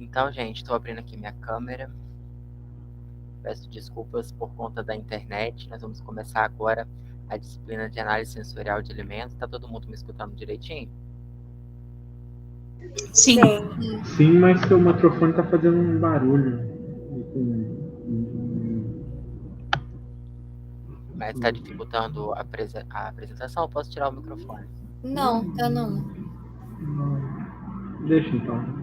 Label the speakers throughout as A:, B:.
A: Então, gente, estou abrindo aqui minha câmera. Peço desculpas por conta da internet. Nós vamos começar agora a disciplina de análise sensorial de alimentos. Está todo mundo me escutando direitinho?
B: Sim.
C: Sim, mas seu microfone está fazendo um barulho.
A: Mas está dificultando a apresentação? Eu posso tirar o microfone?
B: Não, tá não.
C: Deixa então.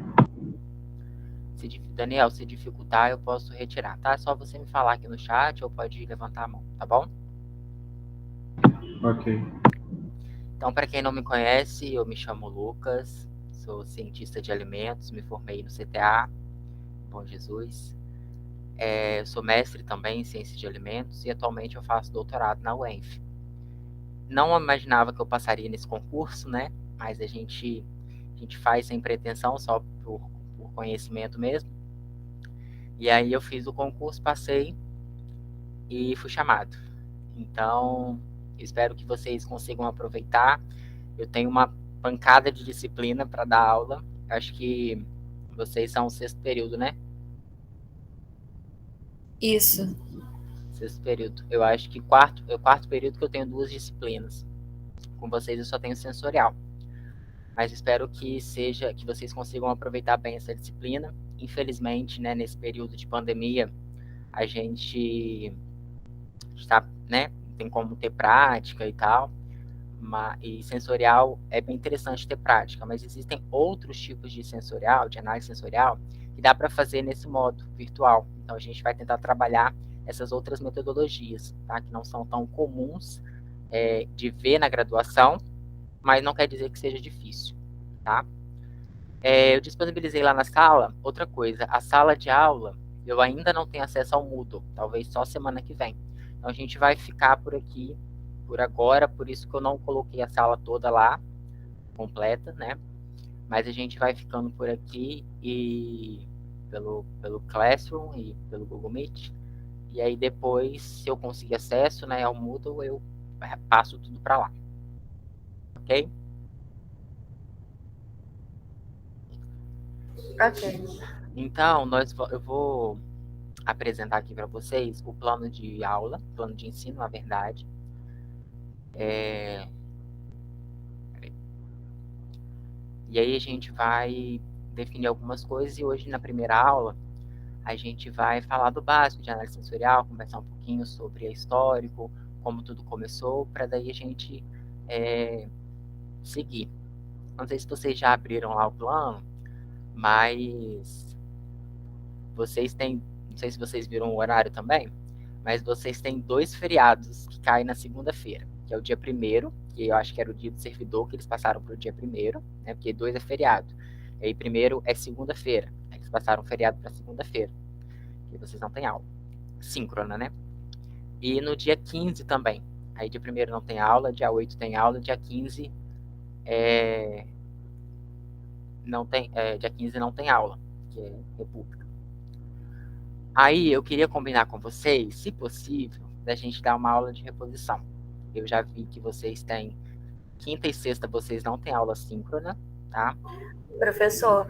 A: Daniel, se dificultar, eu posso retirar, tá? É só você me falar aqui no chat ou pode levantar a mão, tá bom?
C: Ok.
A: Então, para quem não me conhece, eu me chamo Lucas, sou cientista de alimentos, me formei no CTA, Bom Jesus. Eu sou mestre também em ciência de alimentos e atualmente eu faço doutorado na UENF. Não imaginava que eu passaria nesse concurso, né? Mas a gente faz sem pretensão, só por conhecimento mesmo. E aí eu fiz o concurso, passei e fui chamado. Então, espero que vocês consigam aproveitar. Eu tenho uma pancada de disciplina para dar aula. Acho que vocês são o 6º período, né?
B: Isso.
A: 6º período. Eu acho que é o 4º período que eu tenho 2 disciplinas. Com vocês eu só tenho sensorial. Mas espero que vocês consigam aproveitar bem essa disciplina. Infelizmente, né, nesse período de pandemia, a gente está, né, não tem como ter prática e tal. E sensorial é bem interessante ter prática, mas existem outros tipos de sensorial, de análise sensorial, que dá para fazer nesse modo virtual. Então a gente vai tentar trabalhar essas outras metodologias, tá? Que não são tão comuns de ver na graduação, mas não quer dizer que seja difícil, tá? Eu disponibilizei lá na sala outra coisa. A sala de aula, eu ainda não tenho acesso ao Moodle, talvez só semana que vem. Então a gente vai ficar por aqui por agora, por isso que eu não coloquei a sala toda lá, completa, né? Mas a gente vai ficando por aqui e pelo Classroom e pelo Google Meet. E aí depois, se eu conseguir acesso, né, ao Moodle, eu passo tudo para lá. Ok?
B: Ok.
A: Então, eu vou apresentar aqui para vocês o plano de aula, plano de ensino, na verdade. E aí a gente vai definir algumas coisas e hoje na primeira aula a gente vai falar do básico de análise sensorial, conversar um pouquinho sobre o histórico, como tudo começou, para daí a gente seguir. Não sei se vocês já abriram lá o plano, mas vocês têm, não sei se vocês viram o horário também, mas vocês têm 2 feriados que caem na segunda-feira, que é o dia 1º, que eu acho que era o dia do servidor, que eles passaram para o dia 1º, né, porque 2 é feriado. E aí 1º é segunda-feira, né, eles passaram o feriado para segunda-feira, que vocês não têm aula. Síncrona, né? E no dia 15 também. Aí dia 1º não tem aula, dia 8 tem aula, dia 15 dia 15 não tem aula, que é República. Aí eu queria combinar com vocês, se possível, da gente dar uma aula de reposição. Eu já vi que vocês têm quinta e sexta, vocês não têm aula síncrona, tá?
D: Professor,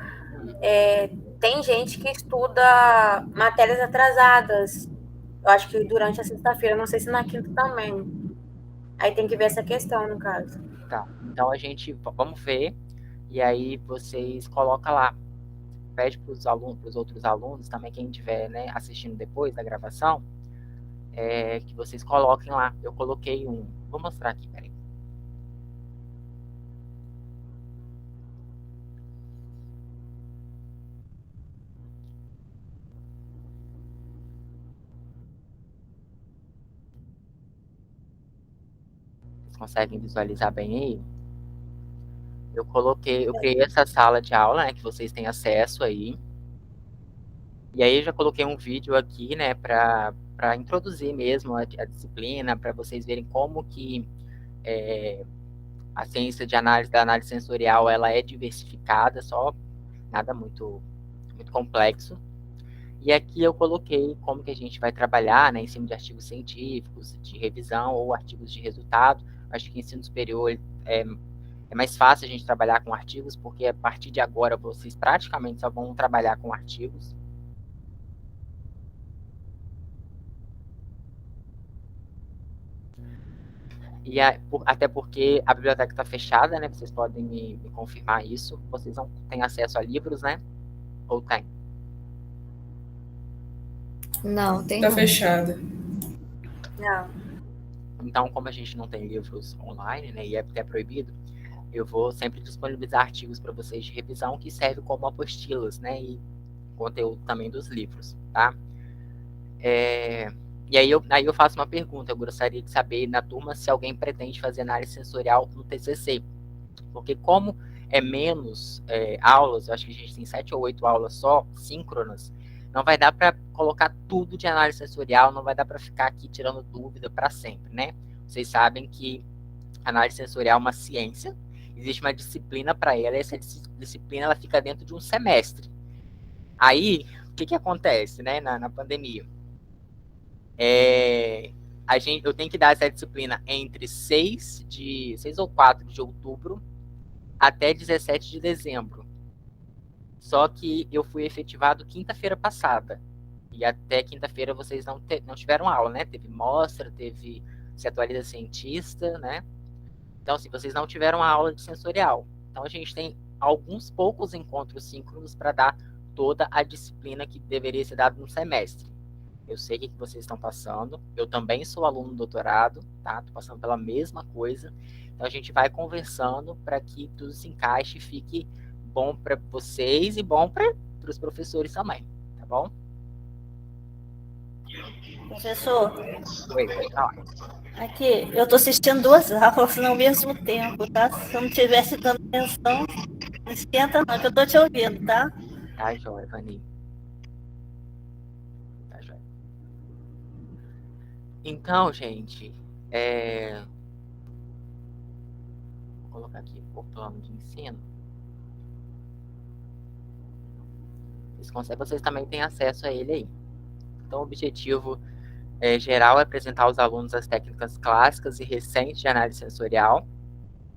D: tem gente que estuda matérias atrasadas. Eu acho que durante a sexta-feira, não sei se na quinta também. Aí tem que ver essa questão, no caso.
A: Tá, então vamos ver, e aí vocês colocam lá. Pede para os outros alunos, também quem estiver, né, assistindo depois da gravação, que vocês coloquem lá. Eu coloquei vou mostrar aqui, peraí. Vocês conseguem visualizar bem aí? Eu criei essa sala de aula, né, que vocês têm acesso aí. E aí eu já coloquei um vídeo aqui, né, para introduzir mesmo a disciplina, para vocês verem como que a ciência da análise sensorial, ela é diversificada, só nada muito complexo. E aqui eu coloquei como que a gente vai trabalhar, né, em cima de artigos científicos, de revisão ou artigos de resultado. Acho que ensino superior É mais fácil a gente trabalhar com artigos, porque a partir de agora vocês praticamente só vão trabalhar com artigos. E até porque a biblioteca está fechada, né? Vocês podem me confirmar isso. Vocês não têm acesso a livros, né? Ou tem?
B: Não, tem
E: Tá
B: não.
E: fechada.
D: Não.
A: Então, como a gente não tem livros online, né? E é até proibido, eu vou sempre disponibilizar artigos para vocês de revisão que servem como apostilas, né? E conteúdo também dos livros, tá? E aí eu faço uma pergunta. Eu gostaria de saber na turma se alguém pretende fazer análise sensorial no TCC. Porque como é menos aulas, eu acho que a gente tem 7 ou 8 aulas só, síncronas, não vai dar para colocar tudo de análise sensorial, não vai dar para ficar aqui tirando dúvida para sempre, né? Vocês sabem que análise sensorial é uma ciência, existe uma disciplina para ela, e essa disciplina ela fica dentro de um semestre. Aí, o que acontece, né, na pandemia? Eu tenho que dar essa disciplina entre 6 ou 4 de outubro até 17 de dezembro. Só que eu fui efetivado quinta-feira passada. E até quinta-feira vocês não tiveram aula, né? Teve mostra, teve Se Atualiza Cientista, né? Então, assim, vocês não tiveram a aula de sensorial. Então, a gente tem alguns poucos encontros síncronos para dar toda a disciplina que deveria ser dada no semestre. Eu sei o que vocês estão passando. Eu também sou aluno do doutorado, tá? Estou passando pela mesma coisa. Então, a gente vai conversando para que tudo se encaixe e fique bom para vocês e bom para os professores também, tá bom?
F: Professor,
A: Oi, pode falar.
F: aqui, eu estou assistindo 2 aulas ao mesmo tempo, tá? Se eu não estivesse dando atenção, não esquenta não, que eu estou te ouvindo, tá?
A: Tá, joia, Vani. Tá, joia. Então, gente, vou colocar aqui o plano de ensino. Vocês também têm acesso a ele aí. Então, o objetivo geral é apresentar aos alunos as técnicas clássicas e recentes de análise sensorial,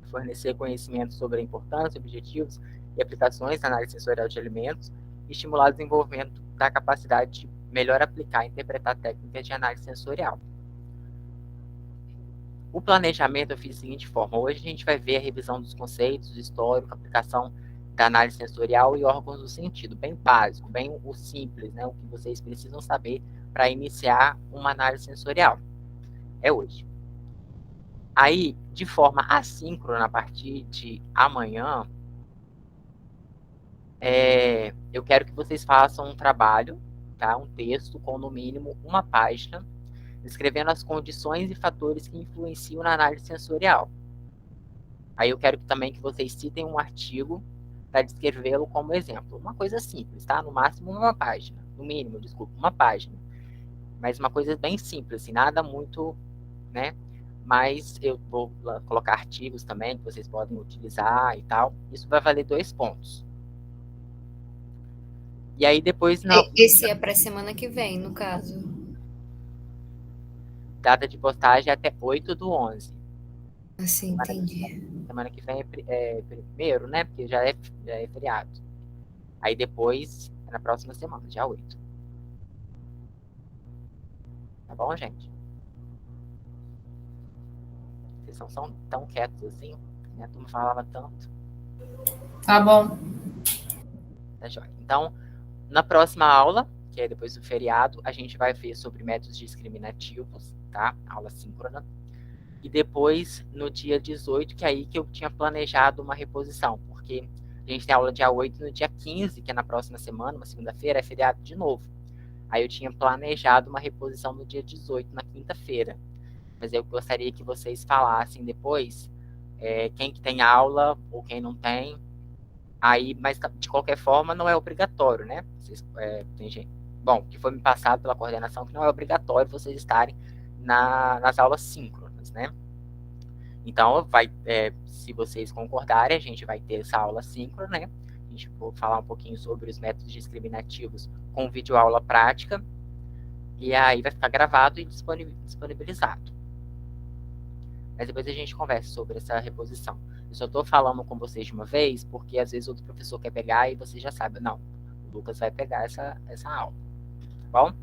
A: fornecer conhecimento sobre a importância, objetivos e aplicações da análise sensorial de alimentos e estimular o desenvolvimento da capacidade de melhor aplicar e interpretar técnicas de análise sensorial. O planejamento eu fiz da seguinte forma: hoje a gente vai ver a revisão dos conceitos, do histórico, aplicação da análise sensorial e órgãos do sentido, bem básico, bem o simples, né? O que vocês precisam saber para iniciar uma análise sensorial. É hoje. Aí, de forma assíncrona, a partir de amanhã, eu quero que vocês façam um trabalho, tá? Um texto com, no mínimo, uma página, descrevendo as condições e fatores que influenciam na análise sensorial. Aí eu quero também que vocês citem um artigo para descrevê-lo como exemplo. Uma coisa simples, tá? No máximo uma página. No mínimo, desculpa, uma página. Mas uma coisa bem simples, assim, nada muito, né? Mas eu vou colocar artigos também que vocês podem utilizar e tal. Isso vai valer 2 pontos. E aí depois...
B: Esse é para semana que vem, no caso.
A: Data de postagem é até 8/11.
B: Assim, entendi.
A: Semana que vem é primeiro, né? Porque já é feriado. Aí depois é na próxima semana, dia 8. Tá bom, gente? Vocês não são tão quietos assim? A turma falava tanto.
E: Tá bom.
A: Tá joia. Então, na próxima aula, que é depois do feriado, a gente vai ver sobre métodos discriminativos, tá? Aula síncrona. E depois, no dia 18, que é aí que eu tinha planejado uma reposição, porque a gente tem aula dia 8 no dia 15, que é na próxima semana, uma segunda-feira, é feriado de novo. Aí eu tinha planejado uma reposição no dia 18, na quinta-feira. Mas eu gostaria que vocês falassem depois quem que tem aula ou quem não tem. Aí, mas de qualquer forma não é obrigatório, né? Tem gente, bom, que foi me passado pela coordenação que não é obrigatório vocês estarem nas aulas síncronas, né? Então, se vocês concordarem, a gente vai ter essa aula síncrona, né? A gente vai falar um pouquinho sobre os métodos discriminativos com videoaula prática. E aí vai ficar gravado e disponibilizado. mas depois a gente conversa sobre essa reposição. Eu só estou falando com vocês de uma vez, porque às vezes outro professor quer pegar e você já sabe. Não, o Lucas vai pegar essa aula, tá bom?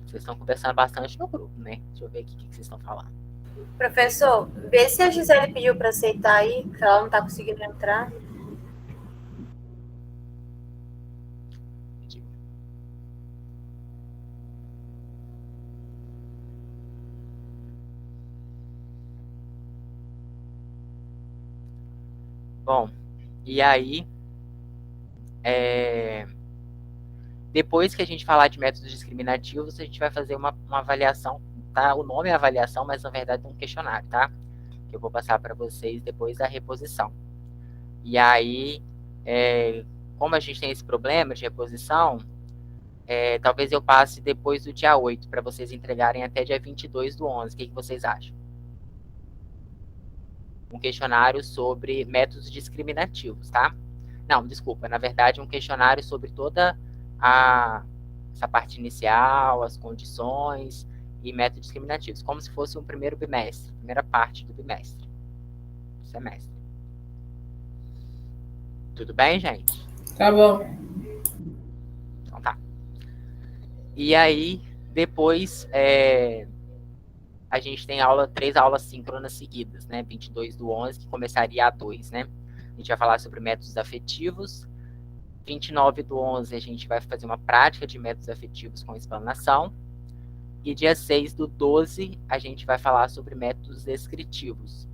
A: Vocês estão conversando bastante no grupo, né? Deixa eu ver aqui o que vocês estão falando.
D: Professor, vê se a Gisele pediu para aceitar aí, que ela não está conseguindo entrar.
A: Bom, e aí, depois que a gente falar de métodos discriminativos, a gente vai fazer uma avaliação, tá? O nome é avaliação, mas na verdade é um questionário, tá? Que eu vou passar para vocês depois da reposição. E aí, como a gente tem esse problema de reposição, talvez eu passe depois do dia 8, para vocês entregarem até dia 22/11. O que vocês acham? Um questionário sobre métodos discriminativos, tá? Não, desculpa, na verdade um questionário sobre toda essa parte inicial, as condições e métodos discriminativos, como se fosse um primeiro bimestre, primeira parte do bimestre, semestre. Tudo bem, gente?
E: Tá bom.
A: Então tá. E aí, depois, a gente tem 3 aulas síncronas seguidas, né? 22/11, que começaria a 2, né? A gente vai falar sobre métodos afetivos. 29/11, a gente vai fazer uma prática de métodos afetivos com explanação. E dia 6/12, a gente vai falar sobre métodos descritivos.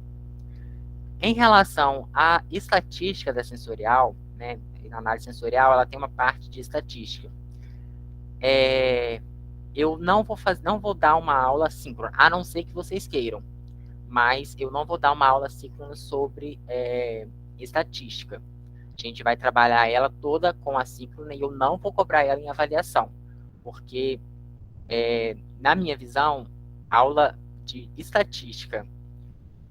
A: Em relação à estatística da sensorial, né? Na análise sensorial, ela tem uma parte de estatística. Eu não vou dar uma aula síncrona, a não ser que vocês queiram. Mas eu não vou dar uma aula síncrona sobre estatística. A gente vai trabalhar ela toda com a síncrona e eu não vou cobrar ela em avaliação. Porque, na minha visão, aula de estatística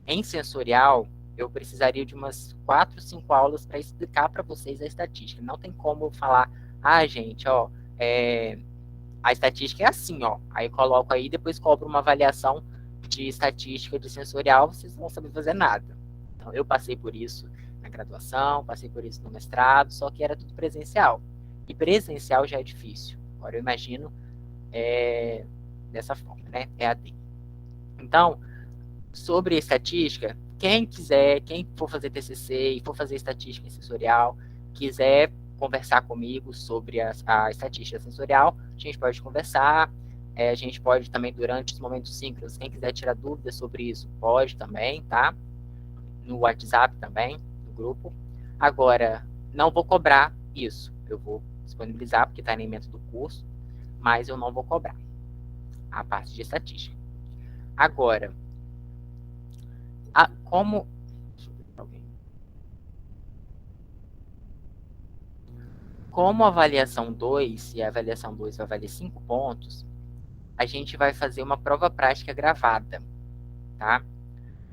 A: em sensorial, eu precisaria de umas 4, 5 aulas para explicar para vocês a estatística. Não tem como falar, gente, ó, a estatística é assim, ó. Aí coloco aí, depois cobro uma avaliação de estatística de sensorial, vocês não vão saber fazer nada. Então, eu passei por isso na graduação, passei por isso no mestrado, só que era tudo presencial. E presencial já é difícil. Agora, eu imagino dessa forma, né? EAD. Então, sobre estatística, quem for fazer TCC e for fazer estatística em sensorial, quiser conversar comigo sobre a estatística sensorial, a gente pode conversar, a gente pode também, durante os momentos síncronos, quem quiser tirar dúvidas sobre isso, pode também, tá? No WhatsApp também, no grupo. Agora, não vou cobrar isso, eu vou disponibilizar, porque está em elemento do curso, mas eu não vou cobrar a parte de estatística. Agora, como... Como a avaliação 2, e a avaliação 2 vai valer 5 pontos, a gente vai fazer uma prova prática gravada, tá?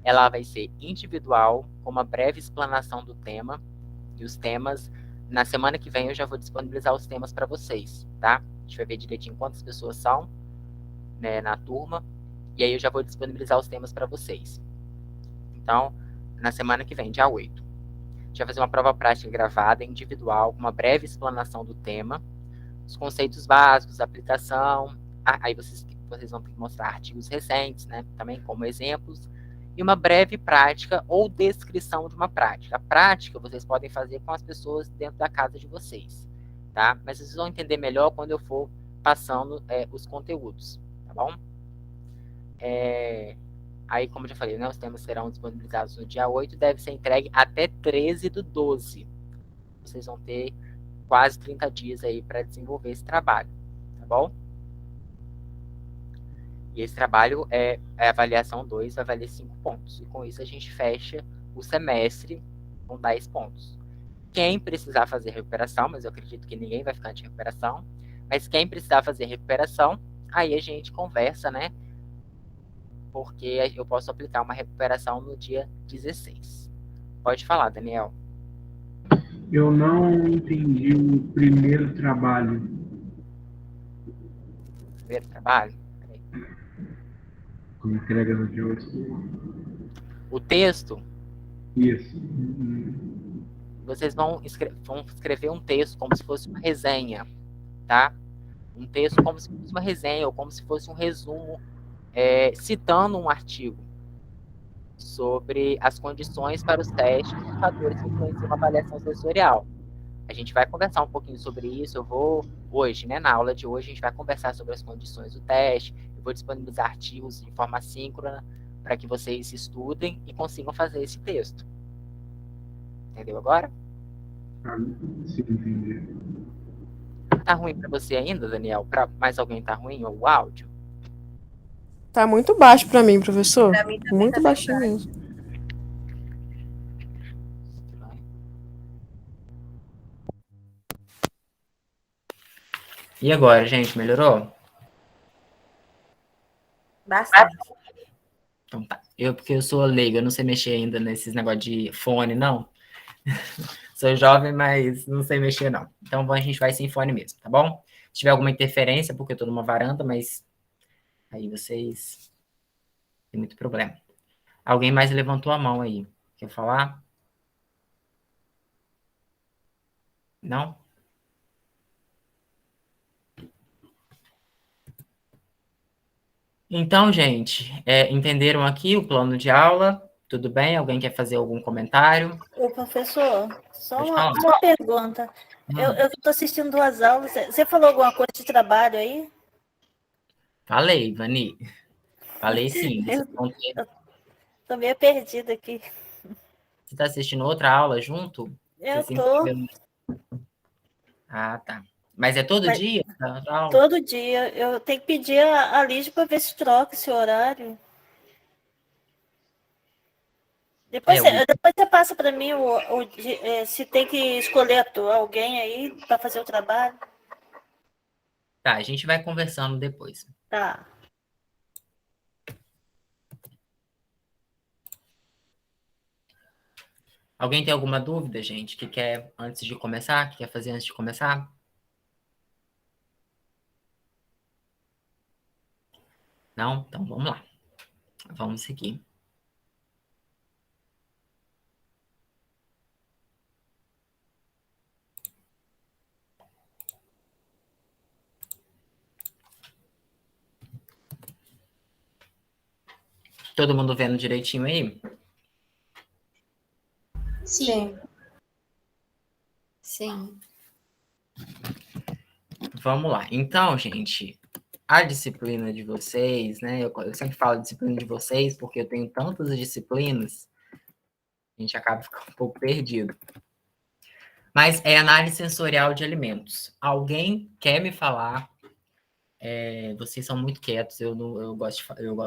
A: Ela vai ser individual, com uma breve explanação do tema, e os temas, na semana que vem eu já vou disponibilizar os temas para vocês, tá? A gente vai ver direitinho quantas pessoas são, né, na turma, e aí eu já vou disponibilizar os temas para vocês. Então, na semana que vem, dia 8. A gente vai fazer uma prova prática gravada, individual, com uma breve explanação do tema, os conceitos básicos, a aplicação, aí vocês vão ter que mostrar artigos recentes, né, também como exemplos, e uma breve prática ou descrição de uma prática. A prática vocês podem fazer com as pessoas dentro da casa de vocês, tá? Mas vocês vão entender melhor quando eu for passando os conteúdos, tá bom? Aí, como eu já falei, né, os temas serão disponibilizados no dia 8 e deve ser entregue até 13/12. Vocês vão ter quase 30 dias aí para desenvolver esse trabalho, tá bom? E esse trabalho a avaliação 2 vai valer 5 pontos. E com isso a gente fecha o semestre com 10 pontos. Quem precisar fazer recuperação, mas eu acredito que ninguém vai ficar de recuperação, mas quem precisar fazer recuperação, aí a gente conversa, né? Porque eu posso aplicar uma recuperação no dia 16. Pode falar, Daniel.
C: Eu não entendi o primeiro trabalho.
A: Primeiro trabalho?
C: Com entrega no dia 8.
A: O texto,
C: Isso.
A: vocês vão escrever um texto como se fosse uma resenha, tá? Um texto como se fosse uma resenha, ou como se fosse um resumo, citando um artigo sobre as condições para os testes e fatores que influenciam a avaliação sensorial. A gente vai conversar um pouquinho sobre isso. Eu vou, hoje, né, na aula de hoje, a gente vai conversar sobre as condições do teste. Eu vou disponibilizar artigos de forma assíncrona para que vocês estudem e consigam fazer esse texto. Entendeu agora?
C: Sim, entendi.
A: Tá ruim para você ainda, Daniel? Para mais alguém tá ruim o áudio?
G: Tá muito baixo para mim, professor.
D: Pra mim também
G: Muito
D: tá
G: baixinho mesmo.
A: E agora, gente, melhorou?
D: bastante.
A: Então tá. Porque eu sou leigo, eu não sei mexer ainda nesses negócios de fone, não. Sou jovem, mas não sei mexer, não. Então a gente vai sem fone mesmo, tá bom? Se tiver alguma interferência, porque eu tô numa varanda, mas aí vocês tem muito problema. Alguém mais levantou a mão aí. Quer falar? Não? Então, gente, entenderam aqui o plano de aula? Tudo bem? Alguém quer fazer algum comentário?
F: Ô, professor, só
A: Pode
F: uma
A: falar.
F: pergunta. Eu estou assistindo 2 aulas. Você falou alguma coisa de trabalho aí?
A: Falei, Vani. Falei sim.
F: Eu tô meio perdida aqui.
A: Você está assistindo outra aula junto?
F: Eu
A: Você
F: tô.
A: Ah, tá. Mas é todo
F: Mas
A: dia? A aula?
F: todo dia. Eu tenho que pedir a Lígia para ver se troca esse horário. Depois você passa para mim se tem que escolher alguém aí para fazer o trabalho.
A: Tá, a gente vai conversando depois.
F: Tá.
A: Alguém tem alguma dúvida, gente, que quer antes de começar? Que quer fazer antes de começar? Não? Então vamos lá. Vamos seguir. Todo mundo vendo direitinho aí?
D: Sim.
B: Sim.
A: Vamos lá. Então, gente, a disciplina de vocês, né? Eu sempre falo disciplina de vocês, porque eu tenho tantas disciplinas, a gente acaba ficando um pouco perdido. Mas é análise sensorial de alimentos. Alguém quer me falar? Vocês são muito quietos, eu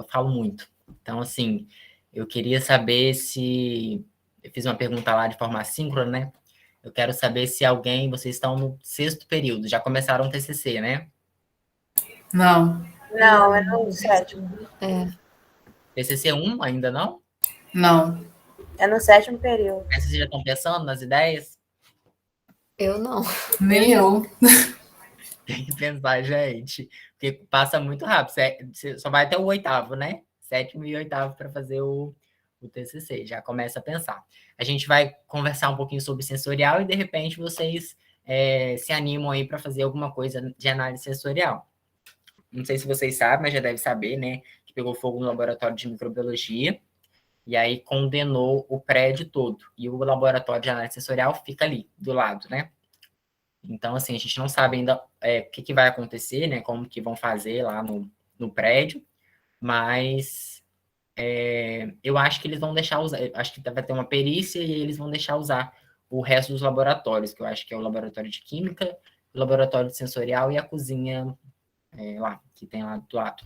A: falo muito. Então, assim, eu queria saber se... Eu fiz uma pergunta lá de forma assíncrona, né? Eu quero saber se vocês estão no 6º período, já começaram o TCC, né?
E: Não,
D: Não, é no 7º.
A: TCC 1 ainda não?
E: não.
D: É no 7º período.
A: Mas vocês já estão pensando nas ideias?
B: Eu não.
E: Nem eu.
A: Tem que pensar, gente, porque passa muito rápido. Você só vai até o 8º, né? 7º e 8º para fazer o TCC, já começa a pensar. A gente vai conversar um pouquinho sobre sensorial e, de repente, vocês se animam aí para fazer alguma coisa de análise sensorial. Não sei se vocês sabem, mas já deve saber, né? Que pegou fogo no laboratório de microbiologia e aí condenou o prédio todo. E o laboratório de análise sensorial fica ali, do lado, né? Então, assim, a gente não sabe ainda o que vai acontecer, né? Como que vão fazer lá no prédio, mas eu acho que eles vão deixar usar, acho que vai ter uma perícia e eles vão deixar usar o resto dos laboratórios, que eu acho que é o laboratório de química, o laboratório de sensorial e a cozinha lá, que tem lá do lado.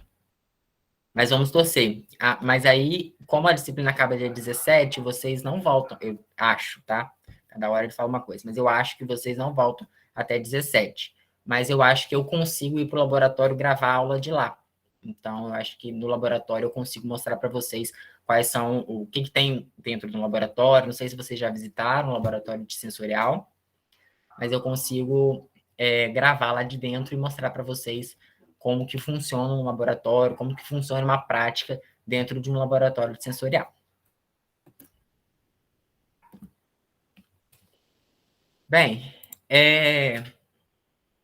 A: Mas vamos torcer. Mas aí, como a disciplina acaba dia 17, vocês não voltam, eu acho, tá? Cada hora ele fala uma coisa, mas eu acho que vocês não voltam até 17. Mas eu acho que eu consigo ir para o laboratório gravar a aula de lá. Então, eu acho que no laboratório eu consigo mostrar para vocês quais são, o que tem dentro do laboratório. Não sei se vocês já visitaram o laboratório de sensorial, mas eu consigo gravar lá de dentro e mostrar para vocês como que funciona um laboratório, como que funciona uma prática dentro de um laboratório sensorial. Bem,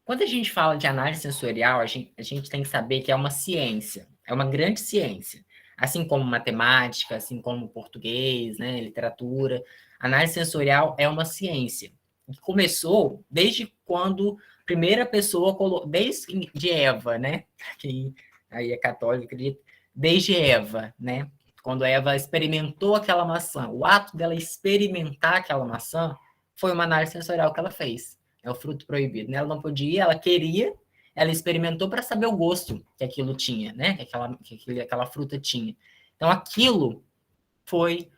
A: quando a gente fala de análise sensorial, a gente tem que saber que é uma ciência, é uma grande ciência. Assim como matemática, assim como português, né, literatura, análise sensorial é uma ciência. Que começou desde quando a primeira pessoa, desde Eva, né? Quem aí é católico, acredita, desde Eva, né? Quando Eva experimentou aquela maçã, o ato dela experimentar aquela maçã foi uma análise sensorial que ela fez. É o fruto proibido, né? Ela não podia, ela queria, ela experimentou para saber o gosto que aquilo tinha, né? Que aquela fruta tinha. Então, aquilo foi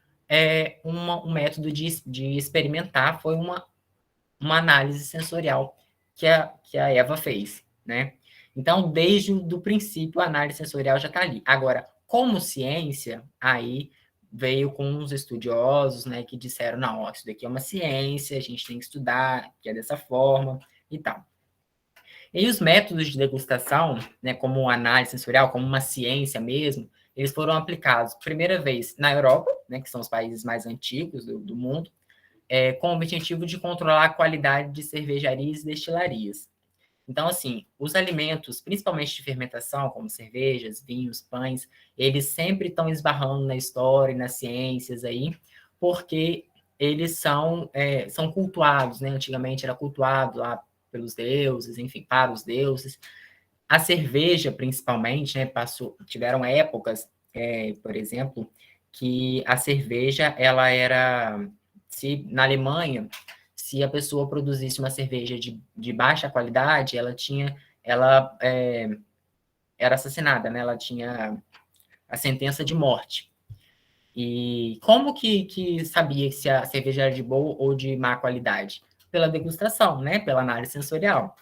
A: um método de experimentar, foi uma análise sensorial que a Eva fez, né? Então, desde o princípio, a análise sensorial já está ali. Agora, como ciência, aí veio com uns estudiosos, né, que disseram, não, ó, isso daqui é uma ciência, a gente tem que estudar, que é dessa forma e tal. E os métodos de degustação, né, como análise sensorial, como uma ciência mesmo, eles foram aplicados, primeira vez, na Europa, né, que são os países mais antigos do mundo, com o objetivo de controlar a qualidade de cervejarias e destilarias. Então, assim, os alimentos, principalmente de fermentação, como cervejas, vinhos, pães, eles sempre estão esbarrando na história e nas ciências aí, porque eles são cultuados, né? Antigamente era cultuado lá pelos deuses, enfim, para os deuses. A cerveja, principalmente, né? Tiveram épocas, por exemplo, que a cerveja, ela era... na Alemanha, se a pessoa produzisse uma cerveja de baixa qualidade, ela era assassinada, né? Ela tinha a sentença de morte. E como que sabia se a cerveja era de boa ou de má qualidade? Pela degustação, né? Pela análise sensorial.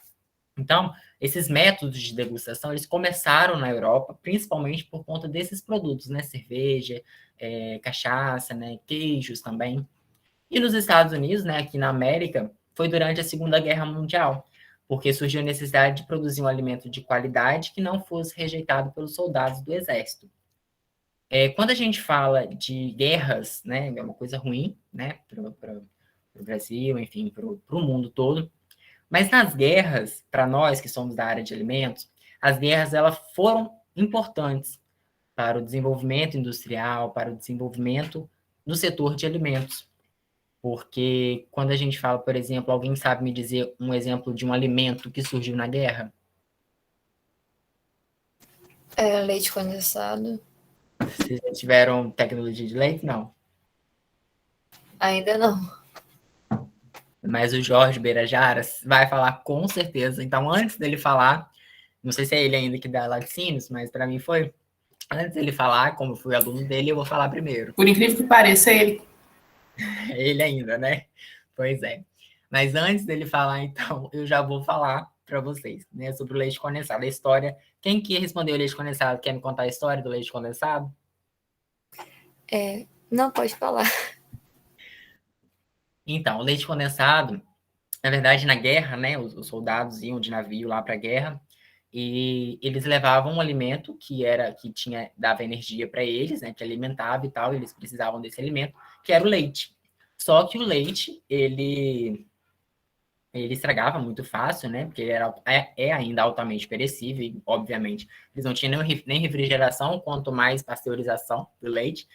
A: Então, esses métodos de degustação, eles começaram na Europa, principalmente por conta desses produtos, né? Cerveja, cachaça, né? Queijos também. E nos Estados Unidos, né, aqui na América, foi durante a Segunda Guerra Mundial, porque surgiu a necessidade de produzir um alimento de qualidade que não fosse rejeitado pelos soldados do exército. Quando a gente fala de guerras, né, é uma coisa ruim, né, para o Brasil, enfim, para o mundo todo, mas nas guerras, para nós que somos da área de alimentos, as guerras elas foram importantes para o desenvolvimento industrial, para o desenvolvimento do setor de alimentos. Porque quando a gente fala, por exemplo, alguém sabe me dizer um exemplo de um alimento que surgiu na guerra?
B: Leite condensado.
A: Vocês já tiveram tecnologia de leite? Não.
B: Ainda não.
A: Mas o Jorge Beirajara vai falar com certeza. Então, antes dele falar, não sei se é ele ainda que dá laticínios, mas para mim foi. Antes dele falar, como eu fui aluno dele, eu vou falar primeiro.
E: Por incrível que pareça, ele.
A: Ele ainda, né? Pois é. Mas antes dele falar, então, eu já vou falar para vocês, né, sobre o leite condensado. A história... Quem que respondeu o leite condensado? Quer me contar a história do leite condensado?
B: Não, pode falar.
A: Então, o leite condensado, na verdade, na guerra, né, os soldados iam de navio lá para a guerra e eles levavam um alimento que dava energia para eles, né, que alimentava e tal, e eles precisavam desse alimento, que era o leite. Só que o leite, ele estragava muito fácil, né, porque ele é ainda altamente perecível, e, obviamente, eles não tinham nem refrigeração, quanto mais pasteurização do leite,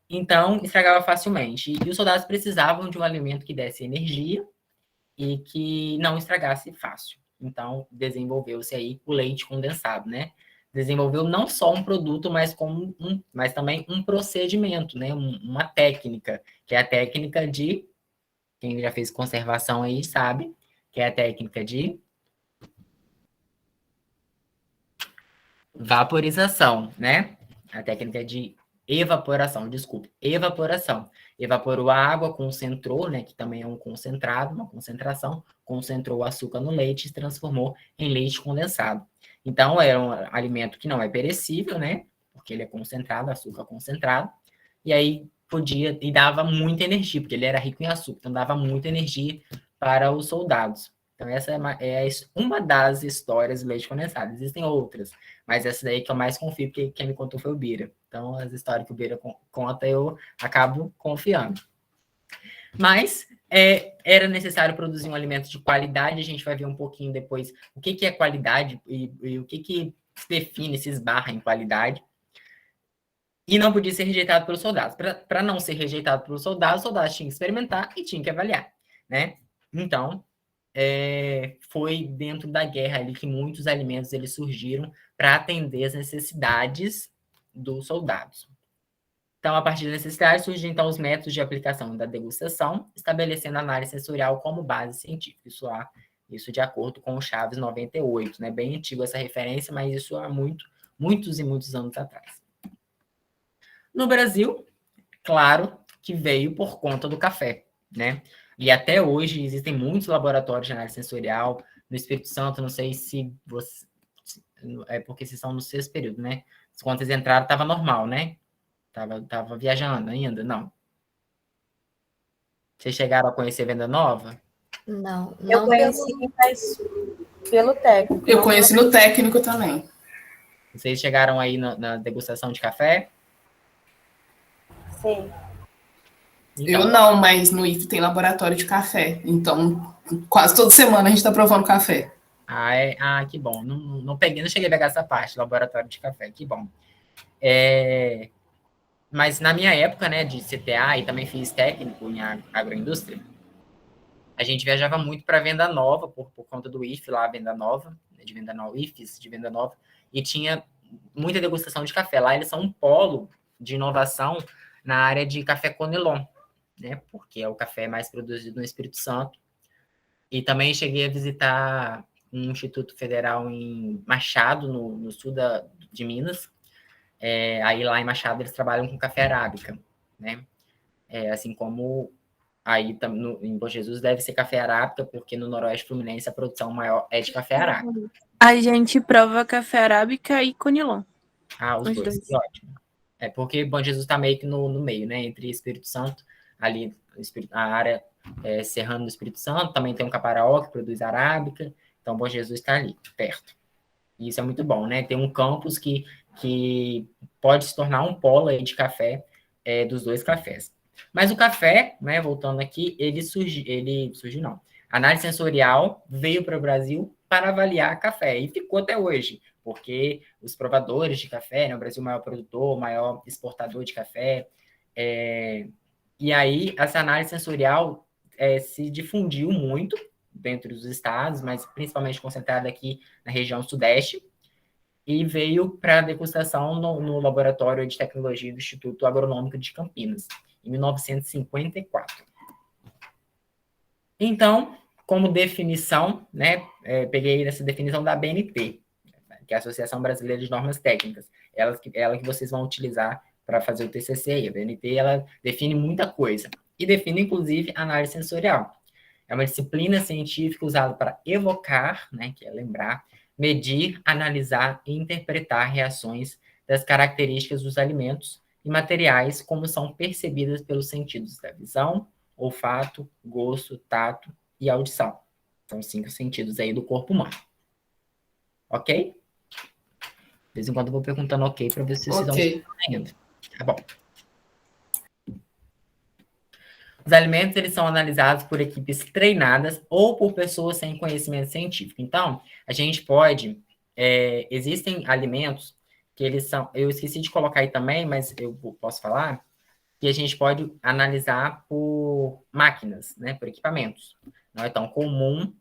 A: então estragava facilmente. E os soldados precisavam de um alimento que desse energia e que não estragasse fácil. Então, desenvolveu-se aí o leite condensado, né? Desenvolveu não só um produto, mas também um procedimento, né? Uma técnica, que é a técnica de... Quem já fez conservação aí sabe, que é a técnica de vaporização, né? A técnica de evaporação, desculpe, evaporação. Evaporou a água, concentrou, né, que também é um concentrado, uma concentração, concentrou o açúcar no leite e se transformou em leite condensado. Então, era um alimento que não é perecível, né, porque ele é concentrado, açúcar concentrado, e aí dava muita energia, porque ele era rico em açúcar, então dava muita energia para os soldados. Então, essa é uma das histórias do leite condensado. Existem outras, mas essa daí que eu mais confio, porque quem me contou foi o Bira. Então, as histórias que o Bira conta, eu acabo confiando. Mas era necessário produzir um alimento de qualidade. A gente vai ver um pouquinho depois o que é qualidade e o que se define, se esbarra em qualidade. E não podia ser rejeitado pelos soldados. Para não ser rejeitado pelos soldados, os soldados tinham que experimentar e tinham que avaliar, né? Então, foi dentro da guerra ali que muitos alimentos eles surgiram para atender as necessidades dos soldados. Então, a partir das necessidades, surgem então os métodos de aplicação da degustação, estabelecendo a análise sensorial como base científica. Isso de acordo com o Chaves 98, né? Bem antigo essa referência, mas isso há muitos e muitos anos atrás. No Brasil, claro que veio por conta do café, né? E até hoje existem muitos laboratórios de análise sensorial. No Espírito Santo, não sei se você... É porque vocês estão no sexto período, né? Quando vocês entraram, estava normal, né? Tava viajando ainda? Não. Vocês chegaram a conhecer Venda Nova?
B: Não,
D: Eu
B: não
D: conheci, mas pelo técnico.
E: Eu conheci no técnico também.
A: Vocês chegaram aí na degustação de café?
D: Sim.
A: Então,
E: Eu não, mas no IF tem laboratório de café. Então, quase toda semana a gente está provando café.
A: que bom. Não cheguei a pegar essa parte, laboratório de café, que bom. Mas na minha época, né, de CTA, e também fiz técnico em agroindústria, a gente viajava muito para Venda Nova, por conta do IF lá, Venda Nova, de Venda Nova, IFES de Venda Nova, e tinha muita degustação de café. Lá eles são um polo de inovação na área de café Conilon, né, porque é o café mais produzido no Espírito Santo. E também cheguei a visitar um instituto federal em Machado, no sul de Minas. Aí lá em Machado eles trabalham com café arábica, né? Assim como aí em Bom Jesus deve ser café arábica, porque no Noroeste Fluminense a produção maior é de café arábica.
G: A gente prova café arábica e conilon.
A: Os dois, que ótimo. Porque Bom Jesus está meio que no meio, né? Entre Espírito Santo, ali a área serrana do Espírito Santo, também tem um Caparaó que produz arábica, então Bom Jesus está ali, perto. E isso é muito bom, né? Tem um campus que pode se tornar um polo aí de café dos dois cafés. Mas o café, né, voltando aqui, ele surgiu não. A análise sensorial veio para o Brasil para avaliar café e ficou até hoje, porque os provadores de café, né, o Brasil é o maior produtor, o maior exportador de café, e aí essa análise sensorial se difundiu muito dentro dos estados, mas principalmente concentrada aqui na região sudeste, e veio para degustação no Laboratório de Tecnologia do Instituto Agronômico de Campinas, em 1954. Então, como definição, né, peguei essa definição da ABNT, que é a Associação Brasileira de Normas Técnicas, ela que vocês vão utilizar para fazer o TCC. A ABNT, ela define muita coisa, e define, inclusive, análise sensorial. É uma disciplina científica usada para evocar, né, que é lembrar, medir, analisar e interpretar reações das características dos alimentos e materiais como são percebidas pelos sentidos da visão, olfato, gosto, tato e audição. São 5 sentidos aí do corpo humano. Ok? De vez em quando eu vou perguntando ok para ver se vocês dão ainda. Tá bom. Os alimentos, eles são analisados por equipes treinadas ou por pessoas sem conhecimento científico. Então, a gente pode... existem alimentos que eles são... Eu esqueci de colocar aí também, mas eu posso falar que a gente pode analisar por máquinas, né? Por equipamentos. Não é tão comum,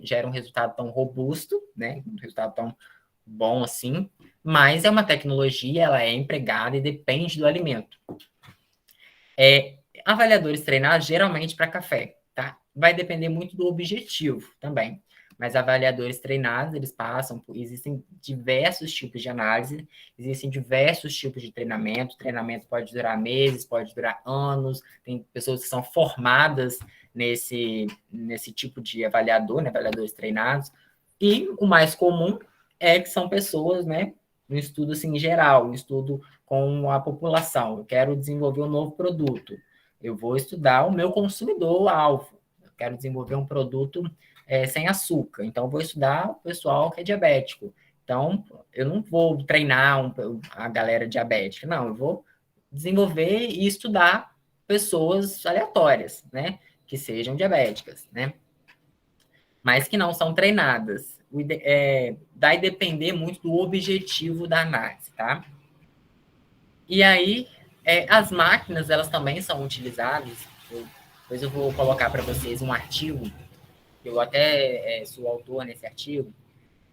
A: gera um resultado tão robusto, né? Um resultado tão bom assim, mas é uma tecnologia, ela é empregada e depende do alimento. Avaliadores treinados, geralmente para café, tá? Vai depender muito do objetivo também. Mas avaliadores treinados, eles passam por... Existem diversos tipos de análise, existem diversos tipos de treinamento. O treinamento pode durar meses, pode durar anos. Tem pessoas que são formadas nesse tipo de avaliador, né? Avaliadores treinados. E o mais comum é que são pessoas, né? Um estudo assim, em geral, um estudo com a população. Eu quero desenvolver um novo produto. Eu vou estudar o meu consumidor-alvo. Eu quero desenvolver um produto sem açúcar. Então, eu vou estudar o pessoal que é diabético. Então, eu não vou treinar a galera diabética, não, eu vou desenvolver e estudar pessoas aleatórias, né, que sejam diabéticas, né, mas que não são treinadas. Vai depender muito do objetivo da análise, tá? E aí, as máquinas, elas também são utilizadas. Depois eu vou colocar para vocês um artigo, eu até sou autor nesse artigo,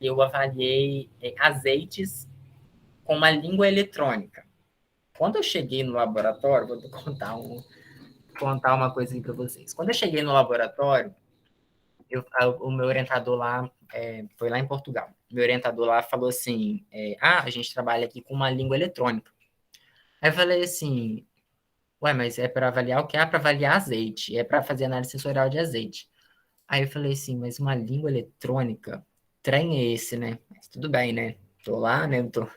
A: eu avaliei azeites com uma língua eletrônica. Quando eu cheguei no laboratório, vou contar uma coisa para vocês. Quando eu cheguei no laboratório, o meu orientador lá, foi lá em Portugal, meu orientador lá falou assim, a gente trabalha aqui com uma língua eletrônica. Aí eu falei assim, ué, mas é para avaliar o que? É para avaliar azeite, é para fazer análise sensorial de azeite. Aí eu falei assim, mas uma língua eletrônica, trem é esse, né? Mas tudo bem, né? Tô lá, né? Tô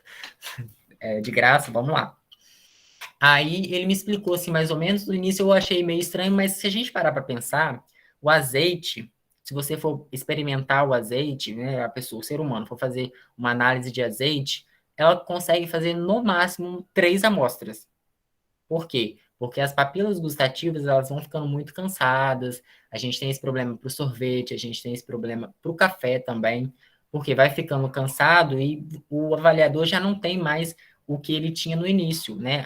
A: de graça, vamos lá. Aí ele me explicou assim, mais ou menos, no início eu achei meio estranho, mas se a gente parar para pensar, o azeite, se você for experimentar o azeite, né, o ser humano, for fazer uma análise de azeite, ela consegue fazer no máximo 3 amostras. Por quê? Porque as papilas gustativas, elas vão ficando muito cansadas, a gente tem esse problema para o sorvete, a gente tem esse problema para o café também, porque vai ficando cansado e o avaliador já não tem mais o que ele tinha no início, né?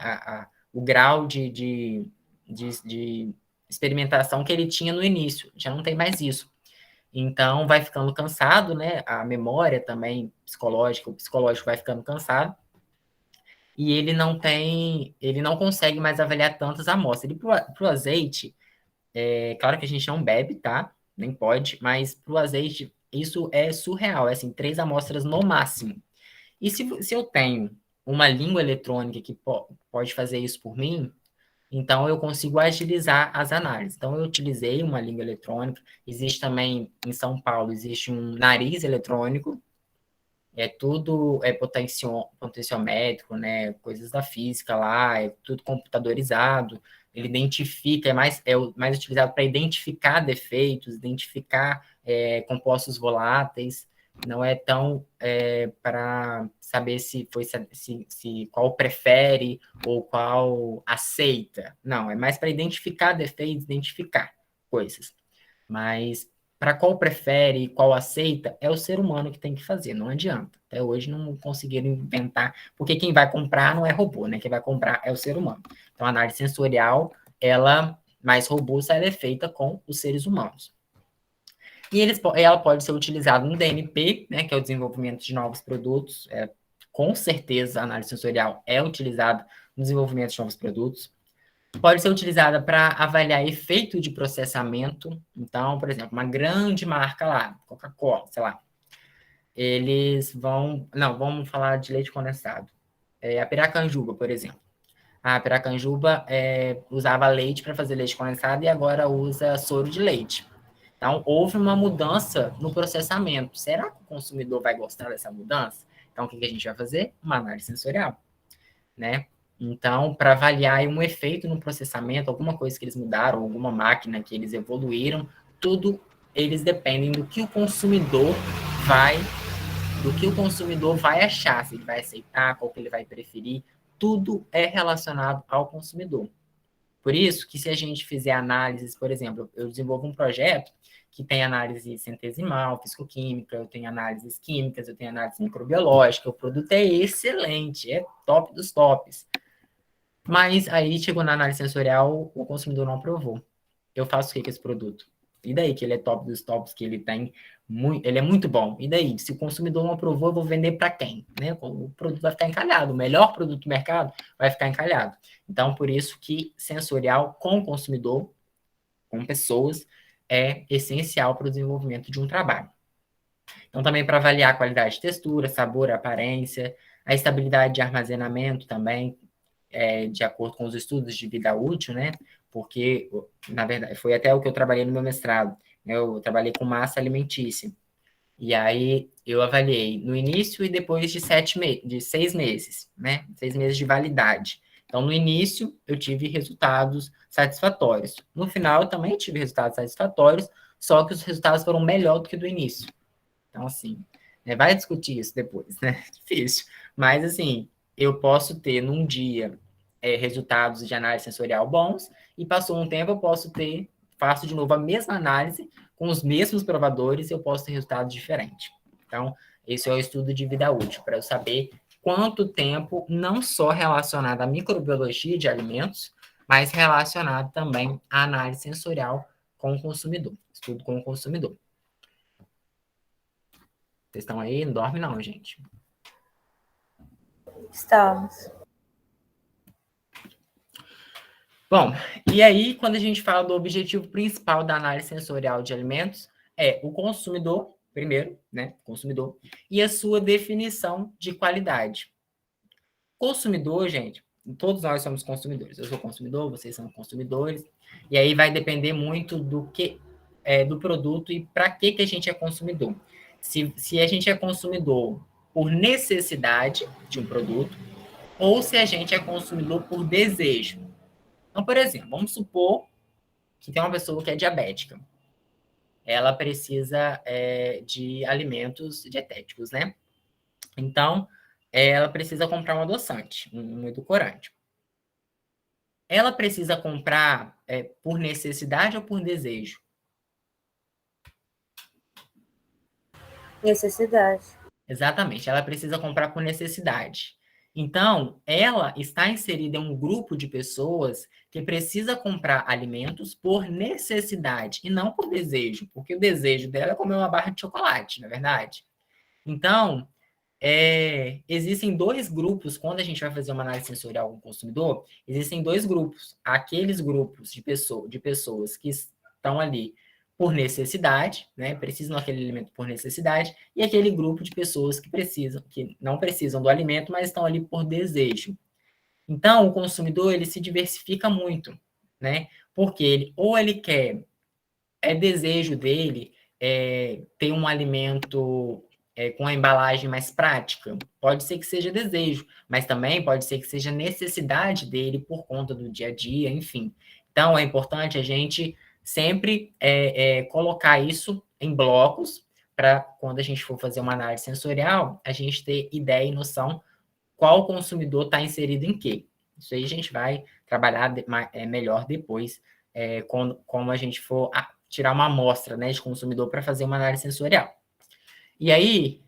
A: O grau de experimentação que ele tinha no início, já não tem mais isso. Então, vai ficando cansado, né? A memória também psicológica, o psicológico vai ficando cansado, e ele não consegue mais avaliar tantas amostras. E para o azeite, claro que a gente não bebe, tá? Nem pode, mas para o azeite, isso é surreal, é assim, 3 amostras no máximo. E se eu tenho uma língua eletrônica que pode fazer isso por mim, então eu consigo agilizar as análises. Então eu utilizei uma língua eletrônica, existe também, em São Paulo, existe um nariz eletrônico, tudo potenciométrico, né, coisas da física lá, é tudo computadorizado, ele identifica, é mais utilizado para identificar defeitos, identificar compostos voláteis, não é tão para saber se qual prefere ou qual aceita, não, é mais para identificar defeitos, identificar coisas, mas para qual prefere e qual aceita, é o ser humano que tem que fazer, não adianta. Até hoje não conseguiram inventar, porque quem vai comprar não é robô, né? Quem vai comprar é o ser humano. Então, a análise sensorial, ela mais robusta, ela é feita com os seres humanos. E ela pode ser utilizada no DNP, né, que é o desenvolvimento de novos produtos. Com certeza, a análise sensorial é utilizada no desenvolvimento de novos produtos. Pode ser utilizada para avaliar efeito de processamento. Então, por exemplo, uma grande marca lá, Coca-Cola, sei lá, eles vão... Não, vamos falar de leite condensado. A Piracanjuba, por exemplo. A Piracanjuba usava leite para fazer leite condensado e agora usa soro de leite. Então, houve uma mudança no processamento. Será que o consumidor vai gostar dessa mudança? Então, o que a gente vai fazer? Uma análise sensorial, né? Então, para avaliar um efeito no processamento, alguma coisa que eles mudaram, alguma máquina que eles evoluíram, tudo eles dependem do que o consumidor vai achar, se ele vai aceitar, qual que ele vai preferir, tudo é relacionado ao consumidor. Por isso que se a gente fizer análises, por exemplo, eu desenvolvo um projeto que tem análise centesimal, fisicoquímica, eu tenho análises químicas, eu tenho análise microbiológica, o produto é excelente, é top dos tops. Mas aí chegou na análise sensorial, o consumidor não aprovou. Eu faço o que com esse produto? E daí que ele é top dos tops, que ele ele é muito bom. E daí, se o consumidor não aprovou, eu vou vender para quem? Né? O produto vai ficar encalhado. O melhor produto do mercado vai ficar encalhado. Então, por isso que sensorial com o consumidor, com pessoas, é essencial para o desenvolvimento de um trabalho. Então, também para avaliar a qualidade de textura, sabor, aparência, a estabilidade de armazenamento também, de acordo com os estudos de vida útil, né? Porque, na verdade, foi até o que eu trabalhei no meu mestrado. Eu trabalhei com massa alimentícia. E aí, eu avaliei no início e depois de 6 meses, né? 6 meses de validade. Então, no início, eu tive resultados satisfatórios. No final, eu também tive resultados satisfatórios, só que os resultados foram melhor do que do início. Então, assim, vai discutir isso depois, né? Difícil. Mas, assim, eu posso ter num dia resultados de análise sensorial bons, e passou um tempo faço de novo a mesma análise, com os mesmos provadores, e eu posso ter resultados diferentes. Então, esse é o estudo de vida útil, para eu saber quanto tempo, não só relacionado à microbiologia de alimentos, mas relacionado também à análise sensorial com o consumidor, estudo com o consumidor. Vocês estão aí? Não dorme não, gente.
D: Estamos.
A: Bom, e aí, quando a gente fala do objetivo principal da análise sensorial de alimentos, é o consumidor, primeiro, né? Consumidor, e a sua definição de qualidade. Consumidor, gente, todos nós somos consumidores. Eu sou consumidor, vocês são consumidores, e aí vai depender muito do produto e para que a gente é consumidor. Se a gente é consumidor por necessidade de um produto, ou se a gente é consumidor por desejo. Então, por exemplo, vamos supor que tem uma pessoa que é diabética. Ela precisa de alimentos dietéticos, né? Então, ela precisa comprar um adoçante, um edulcorante. Ela precisa comprar por necessidade ou por desejo?
D: Necessidade.
A: Exatamente, ela precisa comprar por necessidade. Então, ela está inserida em um grupo de pessoas que precisa comprar alimentos por necessidade e não por desejo, porque o desejo dela é comer uma barra de chocolate, não é verdade? Então, existem dois grupos, quando a gente vai fazer uma análise sensorial com o consumidor, existem dois grupos. Aqueles grupos de pessoas que estão ali por necessidade, né, precisam daquele alimento por necessidade, e aquele grupo de pessoas que não precisam do alimento, mas estão ali por desejo. Então, o consumidor, ele se diversifica muito, né, porque ele quer, desejo dele ter um alimento com a embalagem mais prática, pode ser que seja desejo, mas também pode ser que seja necessidade dele por conta do dia a dia, enfim. Então, é importante a gente sempre colocar isso em blocos, para quando a gente for fazer uma análise sensorial, a gente ter ideia e noção qual consumidor está inserido em quê. Isso aí a gente vai trabalhar melhor depois, como a gente for tirar uma amostra, né, de consumidor para fazer uma análise sensorial. E aí,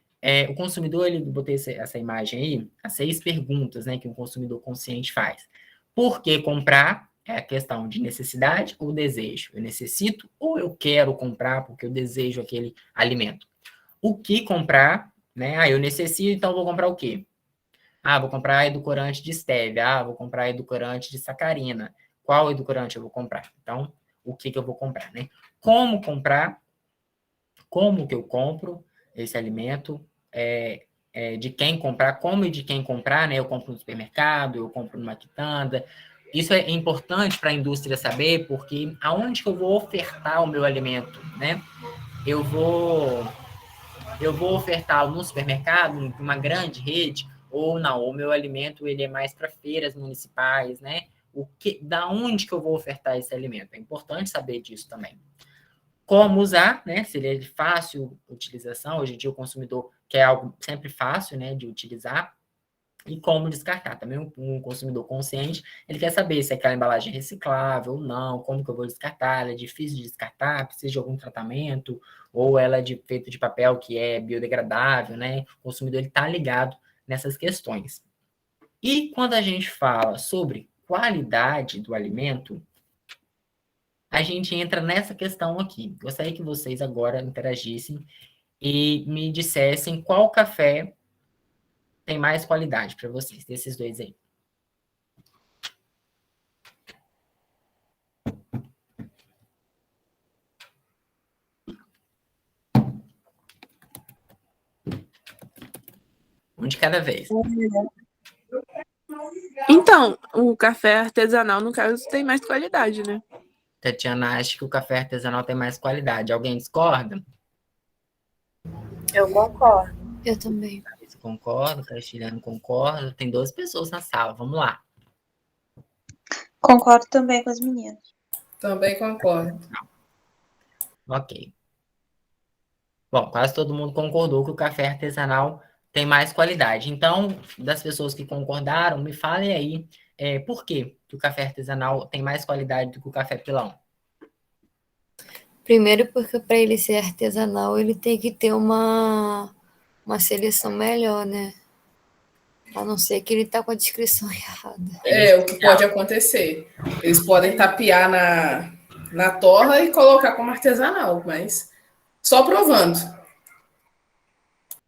A: o consumidor, ele botei essa imagem aí, as 6 perguntas, né, que um consumidor consciente faz. Por que comprar? É a questão de necessidade ou desejo. Eu necessito ou eu quero comprar porque eu desejo aquele alimento. O que comprar? Né? Eu necessito, então vou comprar o quê? Vou comprar edulcorante de stevia. Vou comprar edulcorante de sacarina. Qual edulcorante eu vou comprar? Então, o que eu vou comprar? Né? Como comprar? Como que eu compro esse alimento? De quem comprar? Como e de quem comprar? Né? Eu compro no supermercado, eu compro numa quitanda. Isso é importante para a indústria saber, porque aonde que eu vou ofertar o meu alimento, né? Eu vou ofertá-lo no supermercado, em uma grande rede, ou não, o meu alimento ele é mais para feiras municipais, né? Da onde que eu vou ofertar esse alimento? É importante saber disso também. Como usar, né? Se ele é de fácil utilização, hoje em dia o consumidor quer algo sempre fácil, né, de utilizar. E como descartar. Também um consumidor consciente, ele quer saber se aquela embalagem é reciclável ou não, como que eu vou descartar, ela é difícil de descartar, precisa de algum tratamento, ou ela é feita de papel que é biodegradável, né? O consumidor está ligado nessas questões. E quando a gente fala sobre qualidade do alimento, a gente entra nessa questão aqui. Gostaria que vocês agora interagissem e me dissessem qual café tem mais qualidade para vocês, desses dois aí. Um de cada vez.
G: Então, o café artesanal, no caso, tem mais qualidade, né?
A: Tatiana acha que o café artesanal tem mais qualidade. Alguém discorda?
D: Eu concordo.
B: Eu também.
A: Você concorda? O Castilhano concorda? Tem 12 pessoas na sala. Vamos lá.
H: Concordo também com as meninas.
E: Também concordo.
A: Ok. Bom, quase todo mundo concordou que o café artesanal tem mais qualidade. Então, das pessoas que concordaram, me falem aí por que o café artesanal tem mais qualidade do que o café pilão.
B: Primeiro porque para ele ser artesanal, ele tem que ter uma seleção melhor, né? A não ser que ele tá com a descrição errada.
E: É o que pode acontecer. Eles podem tapear na torra e colocar como artesanal, mas só provando.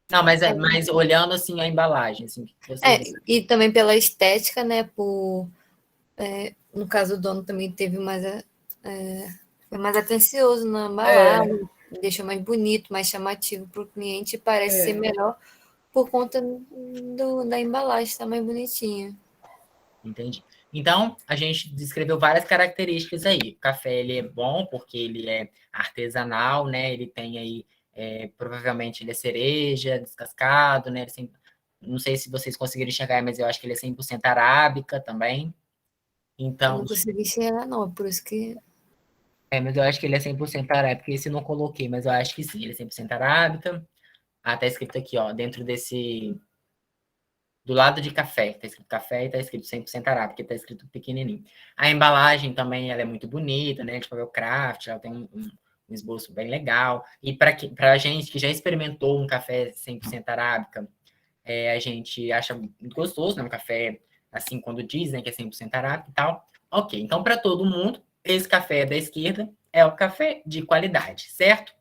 A: Não, mas olhando assim a embalagem, assim,
B: E também pela estética, né? No caso, o dono também teve foi mais atencioso na embalagem, deixou mais bonito, mais chamativo para o cliente, parece ser melhor por conta da embalagem estar mais bonitinha.
A: Entendi. Então, a gente descreveu várias características aí. O café, ele é bom porque ele é artesanal, né? Ele tem aí, provavelmente, ele é cereja, descascado, né? Não sei se vocês conseguiram enxergar, mas eu acho que ele é 100% arábica também.
B: Eu
A: Então,
B: não consegui enxergar, não, por isso que...
A: mas eu acho que ele é 100% arábica. Esse eu não coloquei, mas eu acho que sim, ele é 100% arábica. Ah, tá escrito aqui, ó, dentro desse... Do lado de café, tá escrito café e tá escrito 100% arábica, tá escrito pequenininho. A embalagem também, ela é muito bonita, né, de papel craft, ela tem um esboço bem legal. E pra gente que já experimentou um café 100% arábica, a gente acha muito gostoso, né, um café, assim, quando dizem que é 100% arábica e tal. Ok, então para todo mundo, esse café da esquerda é o café de qualidade, certo?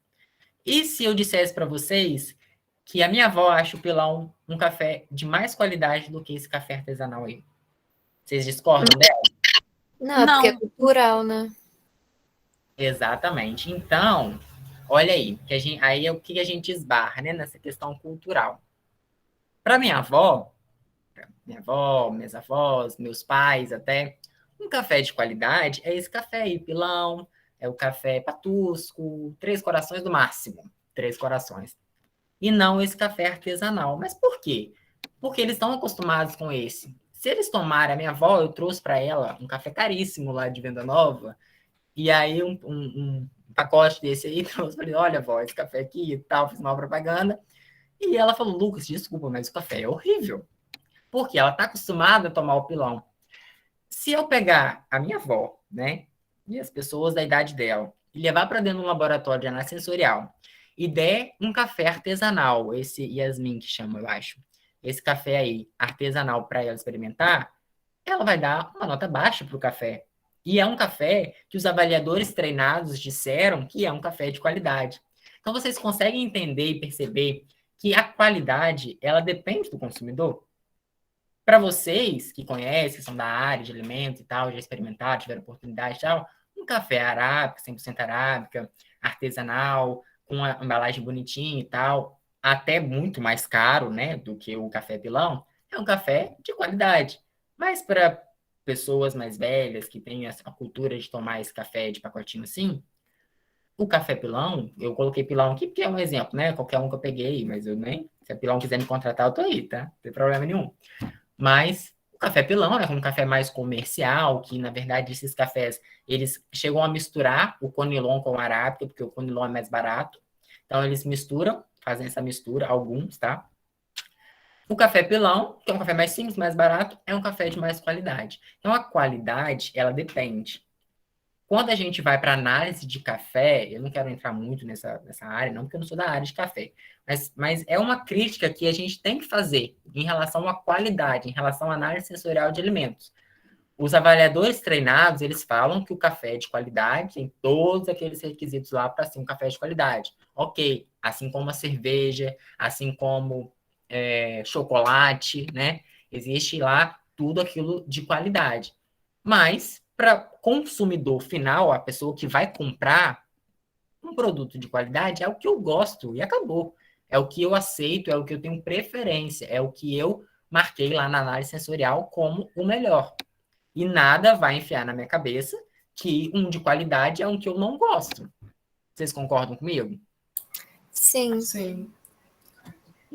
A: E se eu dissesse para vocês que a minha avó acha o pilão um café de mais qualidade do que esse café artesanal aí? Vocês discordam dela?
B: Não, porque é cultural, né?
A: Exatamente. Então, olha aí, aí é o que a gente esbarra, né, nessa questão cultural. Para minha avó, minhas avós, meus pais até, um café de qualidade é esse café aí, pilão, é o café patusco, 3 corações do máximo, 3 corações. E não esse café artesanal. Mas por quê? Porque eles estão acostumados com esse. Se eles tomarem, a minha avó, eu trouxe para ela um café caríssimo lá de Venda Nova, e aí um pacote desse aí, trouxe para ele, olha, avó, esse café aqui e tal, fiz uma propaganda. E ela falou, Lucas, desculpa, mas o café é horrível. Porque ela está acostumada a tomar o pilão. Se eu pegar a minha avó, né, e as pessoas da idade dela, e levar para dentro de um laboratório de análise sensorial, e der um café artesanal, esse Yasmin que chama, eu acho, esse café aí, artesanal, para ela experimentar, ela vai dar uma nota baixa para o café. E é um café que os avaliadores treinados disseram que é um café de qualidade. Então, vocês conseguem entender e perceber que a qualidade, ela depende do consumidor? Para vocês que conhecem, que são da área de alimentos e tal, já experimentaram, tiveram oportunidade e tal, um café arábica, 100% arábica, artesanal, com a embalagem bonitinha e tal, até muito mais caro, né, do que o café pilão, é um café de qualidade. Mas para pessoas mais velhas, que têm a cultura de tomar esse café de pacotinho assim, o café pilão, eu coloquei pilão aqui porque é um exemplo, né, qualquer um que eu peguei, mas eu nem, se a pilão quiser me contratar, eu tô aí, tá? Não tem problema nenhum. Mas o café pilão é um café mais comercial, que, na verdade, esses cafés, eles chegam a misturar o conilon com o arábica, porque o conilon é mais barato. Então, eles misturam, fazem essa mistura, alguns, tá? O café pilão, que é um café mais simples, mais barato, é um café de mais qualidade. Então, a qualidade, ela depende. Quando a gente vai para análise de café, eu não quero entrar muito nessa área, não, porque eu não sou da área de café, mas é uma crítica que a gente tem que fazer em relação à qualidade, em relação à análise sensorial de alimentos. Os avaliadores treinados, eles falam que o café é de qualidade tem todos aqueles requisitos lá para ser um café de qualidade. Ok, assim como a cerveja, assim como chocolate, né? Existe lá tudo aquilo de qualidade. Mas, para consumidor final, a pessoa que vai comprar um produto de qualidade, é o que eu gosto e acabou. É o que eu aceito, é o que eu tenho preferência, é o que eu marquei lá na análise sensorial como o melhor. E nada vai enfiar na minha cabeça que um de qualidade é um que eu não gosto. Vocês concordam comigo?
B: Sim.
E: Sim.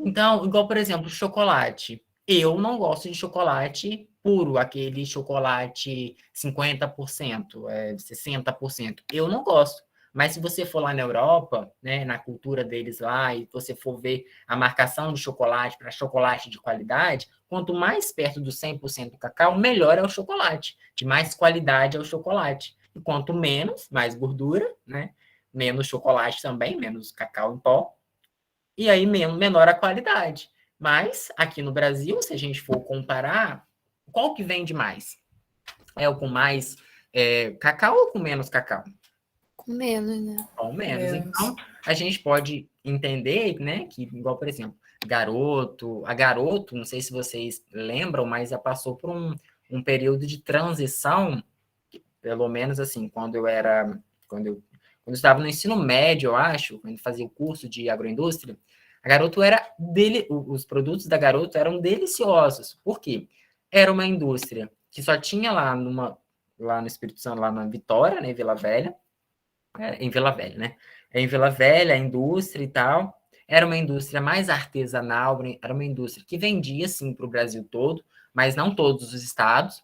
A: Então, igual, por exemplo, chocolate. Eu não gosto de chocolate puro, aquele chocolate 50%, 60%. Eu não gosto. Mas se você for lá na Europa, né, na cultura deles lá, e você for ver a marcação de chocolate para chocolate de qualidade, quanto mais perto do 100% do cacau, melhor é o chocolate, de mais qualidade é o chocolate. E quanto menos, mais gordura, né, menos chocolate também, menos cacau em pó, e aí menor a qualidade. Mas aqui no Brasil, se a gente for comparar, qual que vende mais? É o com mais cacau ou com menos cacau?
B: Com menos, né?
A: Com menos.
E: Menos.
A: Então, a gente pode entender, né, que, igual, por exemplo, a Garoto, não sei se vocês lembram, mas já passou por um período de transição, pelo menos assim, quando eu estava no ensino médio, eu acho, quando fazia o curso de agroindústria, a Garoto os produtos da Garoto eram deliciosos. Por quê? Era uma indústria que só tinha lá no Espírito Santo, lá na Vitória, né, em Vila Velha, né? Em Vila Velha, a indústria e tal, era uma indústria mais artesanal, era uma indústria que vendia, sim, para o Brasil todo, mas não todos os estados.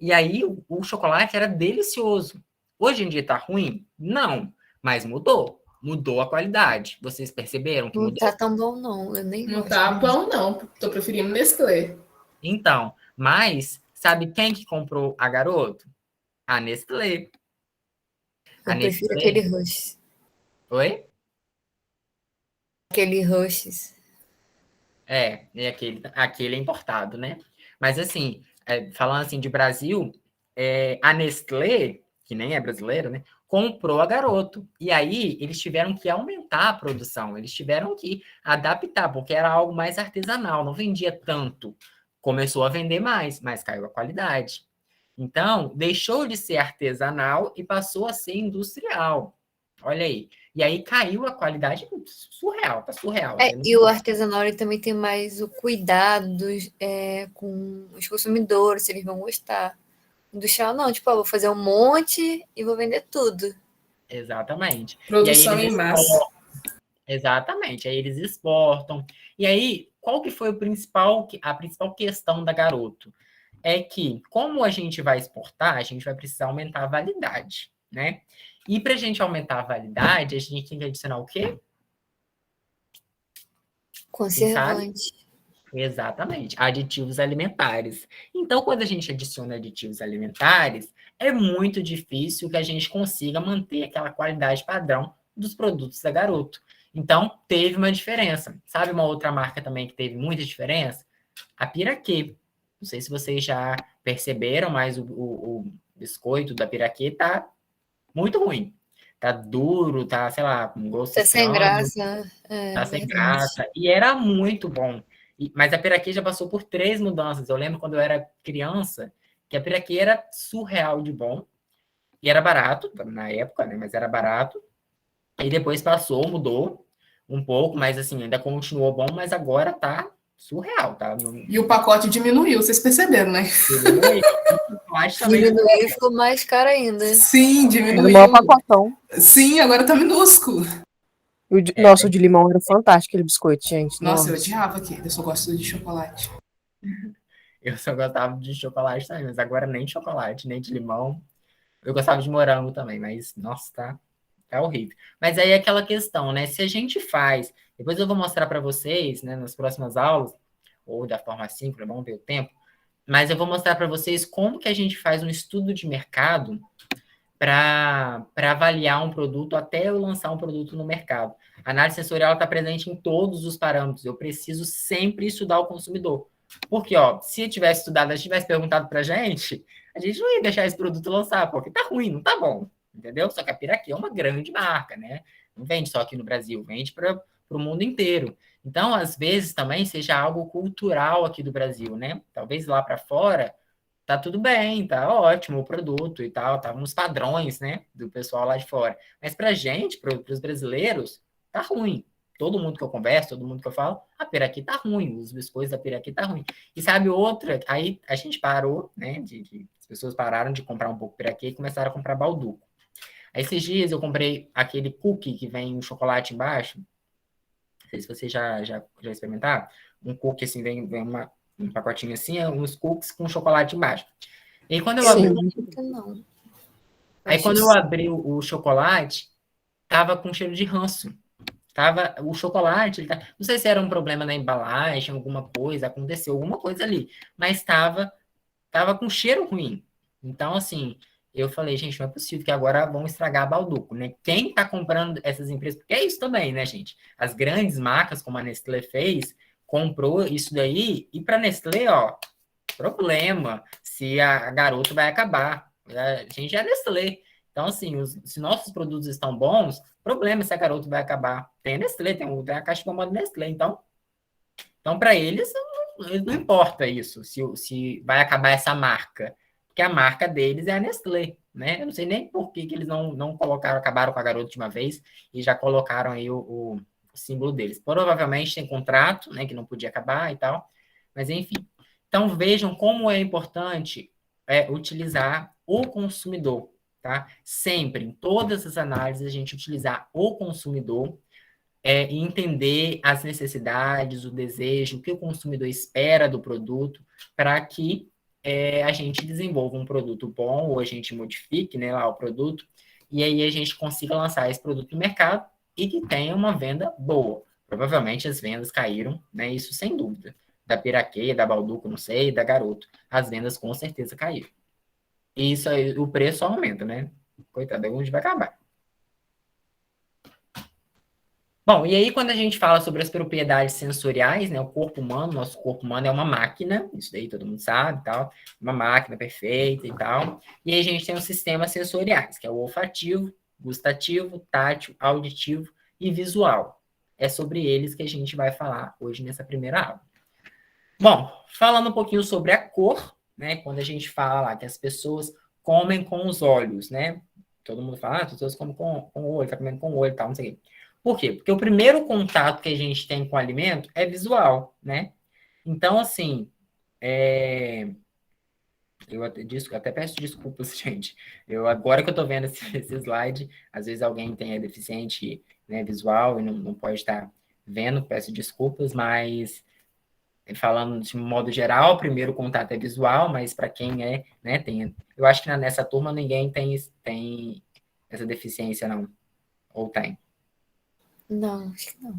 A: E aí o chocolate era delicioso. Hoje em dia está ruim? Não, mas mudou. Mudou a qualidade. Vocês perceberam que
B: Não
A: mudou?
B: tá tão bom, não. Eu nem
E: Não
B: gosto.
E: tá bom, não. Tô preferindo Nestlé.
A: Então, mas sabe quem que comprou a Garoto? A Nestlé. A
B: Eu prefiro
A: Nestlé.
B: aquele Rush.
A: Oi?
B: Aquele Rushes.
A: E aquele é importado, né? Mas assim, falando assim de Brasil, a Nestlé, que nem é brasileira, né? Comprou a Garoto. E aí eles tiveram que aumentar a produção, eles tiveram que adaptar, porque era algo mais artesanal, não vendia tanto. Começou a vender mais, mas caiu a qualidade. Então, deixou de ser artesanal e passou a ser industrial. Olha aí. E aí caiu a qualidade surreal, tá surreal.
B: E o artesanal ele também tem mais o cuidado com os consumidores, se eles vão gostar. Industrial não, tipo, vou fazer um monte e vou vender tudo.
A: Exatamente.
E: Produção
A: e aí
E: em massa.
A: Exatamente. Aí eles exportam. E aí, qual que foi a principal questão da Garoto? É que, como a gente vai exportar, a gente vai precisar aumentar a validade, né? E para a gente aumentar a validade, a gente tem que adicionar o quê?
B: Conservante.
A: Exatamente, aditivos alimentares. Então, quando a gente adiciona aditivos alimentares, é muito difícil que a gente consiga manter aquela qualidade padrão dos produtos da Garoto. Então, teve uma diferença. Sabe uma outra marca também que teve muita diferença? A Piraquê. Não sei se vocês já perceberam, mas o biscoito da Piraquê tá muito ruim. Tá duro, tá, sei lá, com gosto
B: Tá sem
A: estranho.
B: graça.
A: Tá sem graça. E era muito bom. Mas a Piraquê já passou por 3 mudanças. Eu lembro quando eu era criança, que a Piraquê era surreal de bom. E era barato, na época, né? Mas era barato. E depois mudou um pouco, mas assim, ainda continuou bom, mas agora tá surreal, tá?
E: E o pacote diminuiu, vocês perceberam, né?
B: Diminuiu e ficou mais caro ainda.
E: Sim, diminuiu.
H: Era o maior pacotão.
E: Sim, agora tá minúsculo.
H: Nossa, o de limão era fantástico, aquele biscoito, gente.
E: Nossa, eu odiava aquele. Eu só gosto de chocolate.
A: Eu só gostava de chocolate também, mas agora nem de chocolate, nem de limão. Eu gostava de morango também, mas, nossa, tá horrível. Mas aí é aquela questão, né? Se a gente faz... Depois eu vou mostrar para vocês, né, nas próximas aulas, ou da forma 5, vamos ver o tempo, mas eu vou mostrar para vocês como que a gente faz um estudo de mercado para avaliar um produto até eu lançar um produto no mercado. A análise sensorial está presente em todos os parâmetros. Eu preciso sempre estudar o consumidor. Porque, se eu tivesse estudado, a gente tivesse perguntado para a gente não ia deixar esse produto lançar, porque tá ruim, não tá bom. Entendeu? Só que a Piraquê é uma grande marca, né? Não vende só aqui no Brasil, vende para o mundo inteiro. Então, às vezes, também seja algo cultural aqui do Brasil, né? Talvez lá para fora tá tudo bem, tá ótimo o produto e tal, tá nos padrões, né, do pessoal lá de fora. Mas pra gente, pros brasileiros, tá ruim. Todo mundo que eu converso, todo mundo que eu falo, a Piraquê tá ruim, os biscoitos da Piraquê tá ruim. E sabe outra? Aí a gente parou, né, as pessoas pararam de comprar um pouco Piraquê e começaram a comprar Balduco. Aí esses dias eu comprei aquele cookie que vem um chocolate embaixo. Não sei se vocês já experimentaram. Um cookie assim, vem um pacotinho assim, uns cookies com chocolate embaixo. E quando eu abri,
B: Não.
A: aí quando eu abri o chocolate, tava com cheiro de ranço. Tava o chocolate, não sei se era um problema na embalagem, alguma coisa, aconteceu alguma coisa ali, mas tava com cheiro ruim. Então, assim, eu falei, gente, não é possível que agora vão estragar a Bauducco, né? Quem tá comprando essas empresas, porque é isso também, né, gente? As grandes marcas, como a Nestlé fez, comprou isso daí, e para Nestlé, ó, problema se a Garoto vai acabar. A gente é Nestlé. Então, assim, se nossos produtos estão bons, problema se a Garoto vai acabar. Tem a Nestlé, tem a caixa de comando Nestlé. Então para eles, não importa isso, se vai acabar essa marca. Porque a marca deles é a Nestlé, né? Eu não sei nem por que eles não colocaram, acabaram com a Garoto de uma vez e já colocaram aí o símbolo deles. Provavelmente tem contrato, né, que não podia acabar e tal, mas enfim. Então vejam como é importante utilizar o consumidor, tá? Sempre, em todas as análises, a gente utilizar o consumidor e entender as necessidades, o desejo, o que o consumidor espera do produto, para que a gente desenvolva um produto bom, ou a gente modifique, né, lá o produto, e aí a gente consiga lançar esse produto no mercado e que tenha uma venda boa. Provavelmente as vendas caíram, né, isso sem dúvida. Da Piraquê, da Bauducco, não sei, da Garoto. As vendas com certeza caíram. E isso aí, o preço aumenta, né? Coitado, é onde vai acabar. Bom, e aí quando a gente fala sobre as propriedades sensoriais, né, o corpo humano, nosso corpo humano é uma máquina, isso daí todo mundo sabe, tal, uma máquina perfeita e tal. E aí a gente tem os sistemas sensoriais, que é o olfativo, gustativo, tátil, auditivo e visual. É sobre eles que a gente vai falar hoje nessa primeira aula. Bom, falando um pouquinho sobre a cor, né, quando a gente fala lá que as pessoas comem com os olhos, né? Todo mundo fala, as pessoas comem com o olho, tá comendo com o olho e tal, não sei o quê. Por quê? Porque o primeiro contato que a gente tem com o alimento é visual, né? Então, assim, eu até peço desculpas, gente. Agora que eu tô vendo esse slide, às vezes alguém é deficiente, né, visual e não pode estar vendo, peço desculpas, mas falando de modo geral, o primeiro contato é visual, mas para quem né, eu acho que nessa turma ninguém tem essa deficiência, não. Ou tem?
B: Não, acho que não.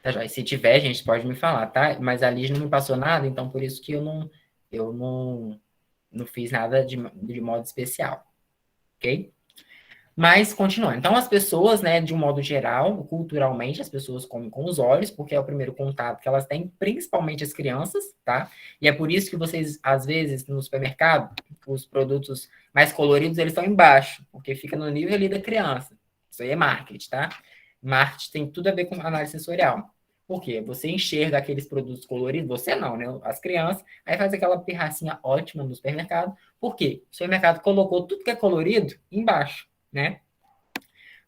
A: Tá, joia. Se tiver, gente, pode me falar, tá? Mas a Liz não me passou nada, então por isso que eu não fiz nada de modo especial, ok? Mas, continuando. Então, as pessoas, né, de um modo geral, culturalmente, as pessoas comem com os olhos, porque é o primeiro contato que elas têm, principalmente as crianças, tá? E é por isso que vocês, às vezes, no supermercado, os produtos mais coloridos, eles estão embaixo, porque fica no nível ali da criança. Isso aí é marketing, tá? Marketing tem tudo a ver com análise sensorial. Por quê? Você enxerga aqueles produtos coloridos, você não, né? As crianças, aí faz aquela pirracinha ótima no supermercado. Por quê? O supermercado colocou tudo que é colorido embaixo, né?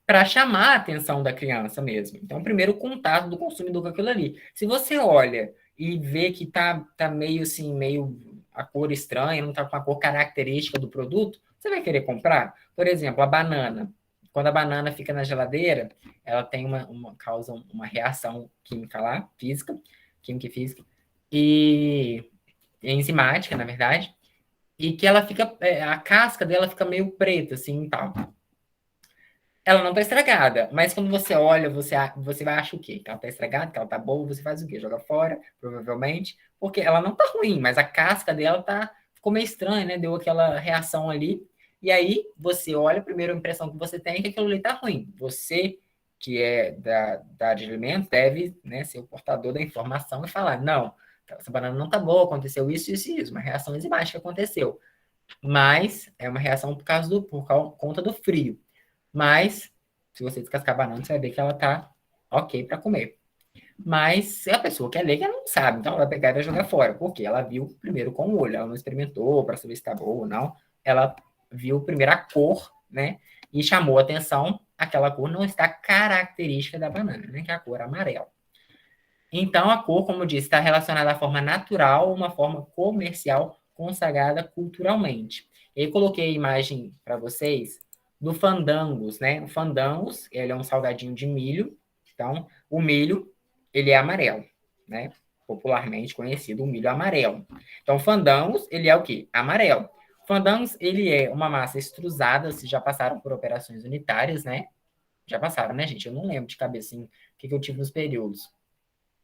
A: Para chamar a atenção da criança mesmo. Então, o primeiro contato do consumidor com aquilo ali. Se você olha e vê que tá meio assim, meio a cor estranha, não tá com a cor característica do produto, você vai querer comprar? Por exemplo, a banana. Quando a banana fica na geladeira, ela tem causa uma reação química lá, química e física, e enzimática, na verdade, e que ela fica, a casca dela fica meio preta, assim, e tal. Ela não tá estragada, mas quando você olha, você vai achar o quê? Que ela tá estragada, que ela tá boa, você faz o quê? Joga fora, provavelmente, porque ela não tá ruim, mas a casca dela ficou meio estranha, né? Deu aquela reação ali, e aí você olha, a primeira impressão que você tem é que aquilo ali tá ruim. Você, que é da área de alimentos, deve, né, ser o portador da informação e falar, não, essa banana não tá boa, aconteceu isso, isso e isso, uma reação enzimática aconteceu. Mas é uma reação por conta do frio. Mas, se você descascar a banana, você vai ver que ela tá ok para comer. Mas, se a pessoa quer ler, ela não sabe, então ela vai pegar e vai jogar fora. Porque ela viu primeiro com o olho, ela não experimentou para saber se tá boa ou não. Ela viu primeiro a cor, né? E chamou a atenção, aquela cor não está característica da banana, né? Que é a cor amarela. Então, a cor, como eu disse, está relacionada à forma natural ou uma forma comercial consagrada culturalmente. E aí, coloquei a imagem para vocês do Fandangos, né? O Fandangos, ele é um salgadinho de milho. Então, o milho, ele é amarelo, né? Popularmente conhecido, o milho amarelo. Então, o Fandangos, ele é o quê? Amarelo. Fandangos, ele é uma massa extrusada, vocês já passaram por operações unitárias, né? Já passaram, né, gente? Eu não lembro de cabeça assim, o que eu tive nos períodos.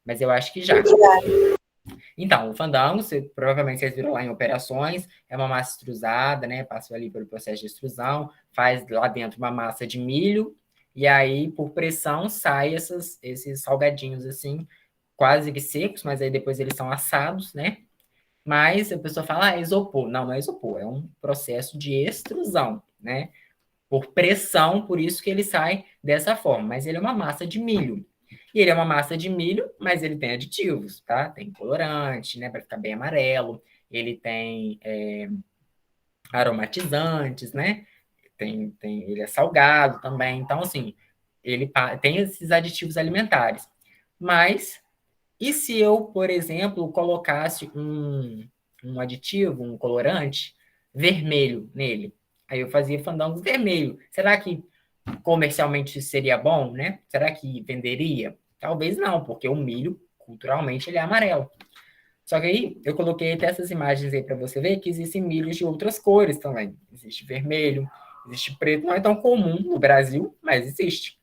A: Mas eu acho que já. Então, o fandango, provavelmente vocês viram lá em operações, é uma massa extrusada, né? Passa ali pelo processo de extrusão, faz lá dentro uma massa de milho, e aí, por pressão, sai esses salgadinhos assim, quase que secos, mas aí depois eles são assados, né? Mas a pessoa fala, isopor. Não, não é isopor, é um processo de extrusão, né? Por pressão, por isso que ele sai dessa forma. Mas ele é uma massa de milho. E ele é uma massa de milho, mas ele tem aditivos, tá? Tem colorante, né? Para ficar bem amarelo. Ele tem aromatizantes, né? Ele é salgado também. Então, assim, ele tem esses aditivos alimentares. Mas, e se eu, por exemplo, colocasse um aditivo, um colorante vermelho nele? Aí eu fazia fandangos vermelho. Será que comercialmente seria bom, né? Será que venderia? Talvez não, porque o milho, culturalmente, ele é amarelo. Só que aí eu coloquei até essas imagens aí para você ver que existem milhos de outras cores também. Existe vermelho, existe preto. Não é tão comum no Brasil, mas existe.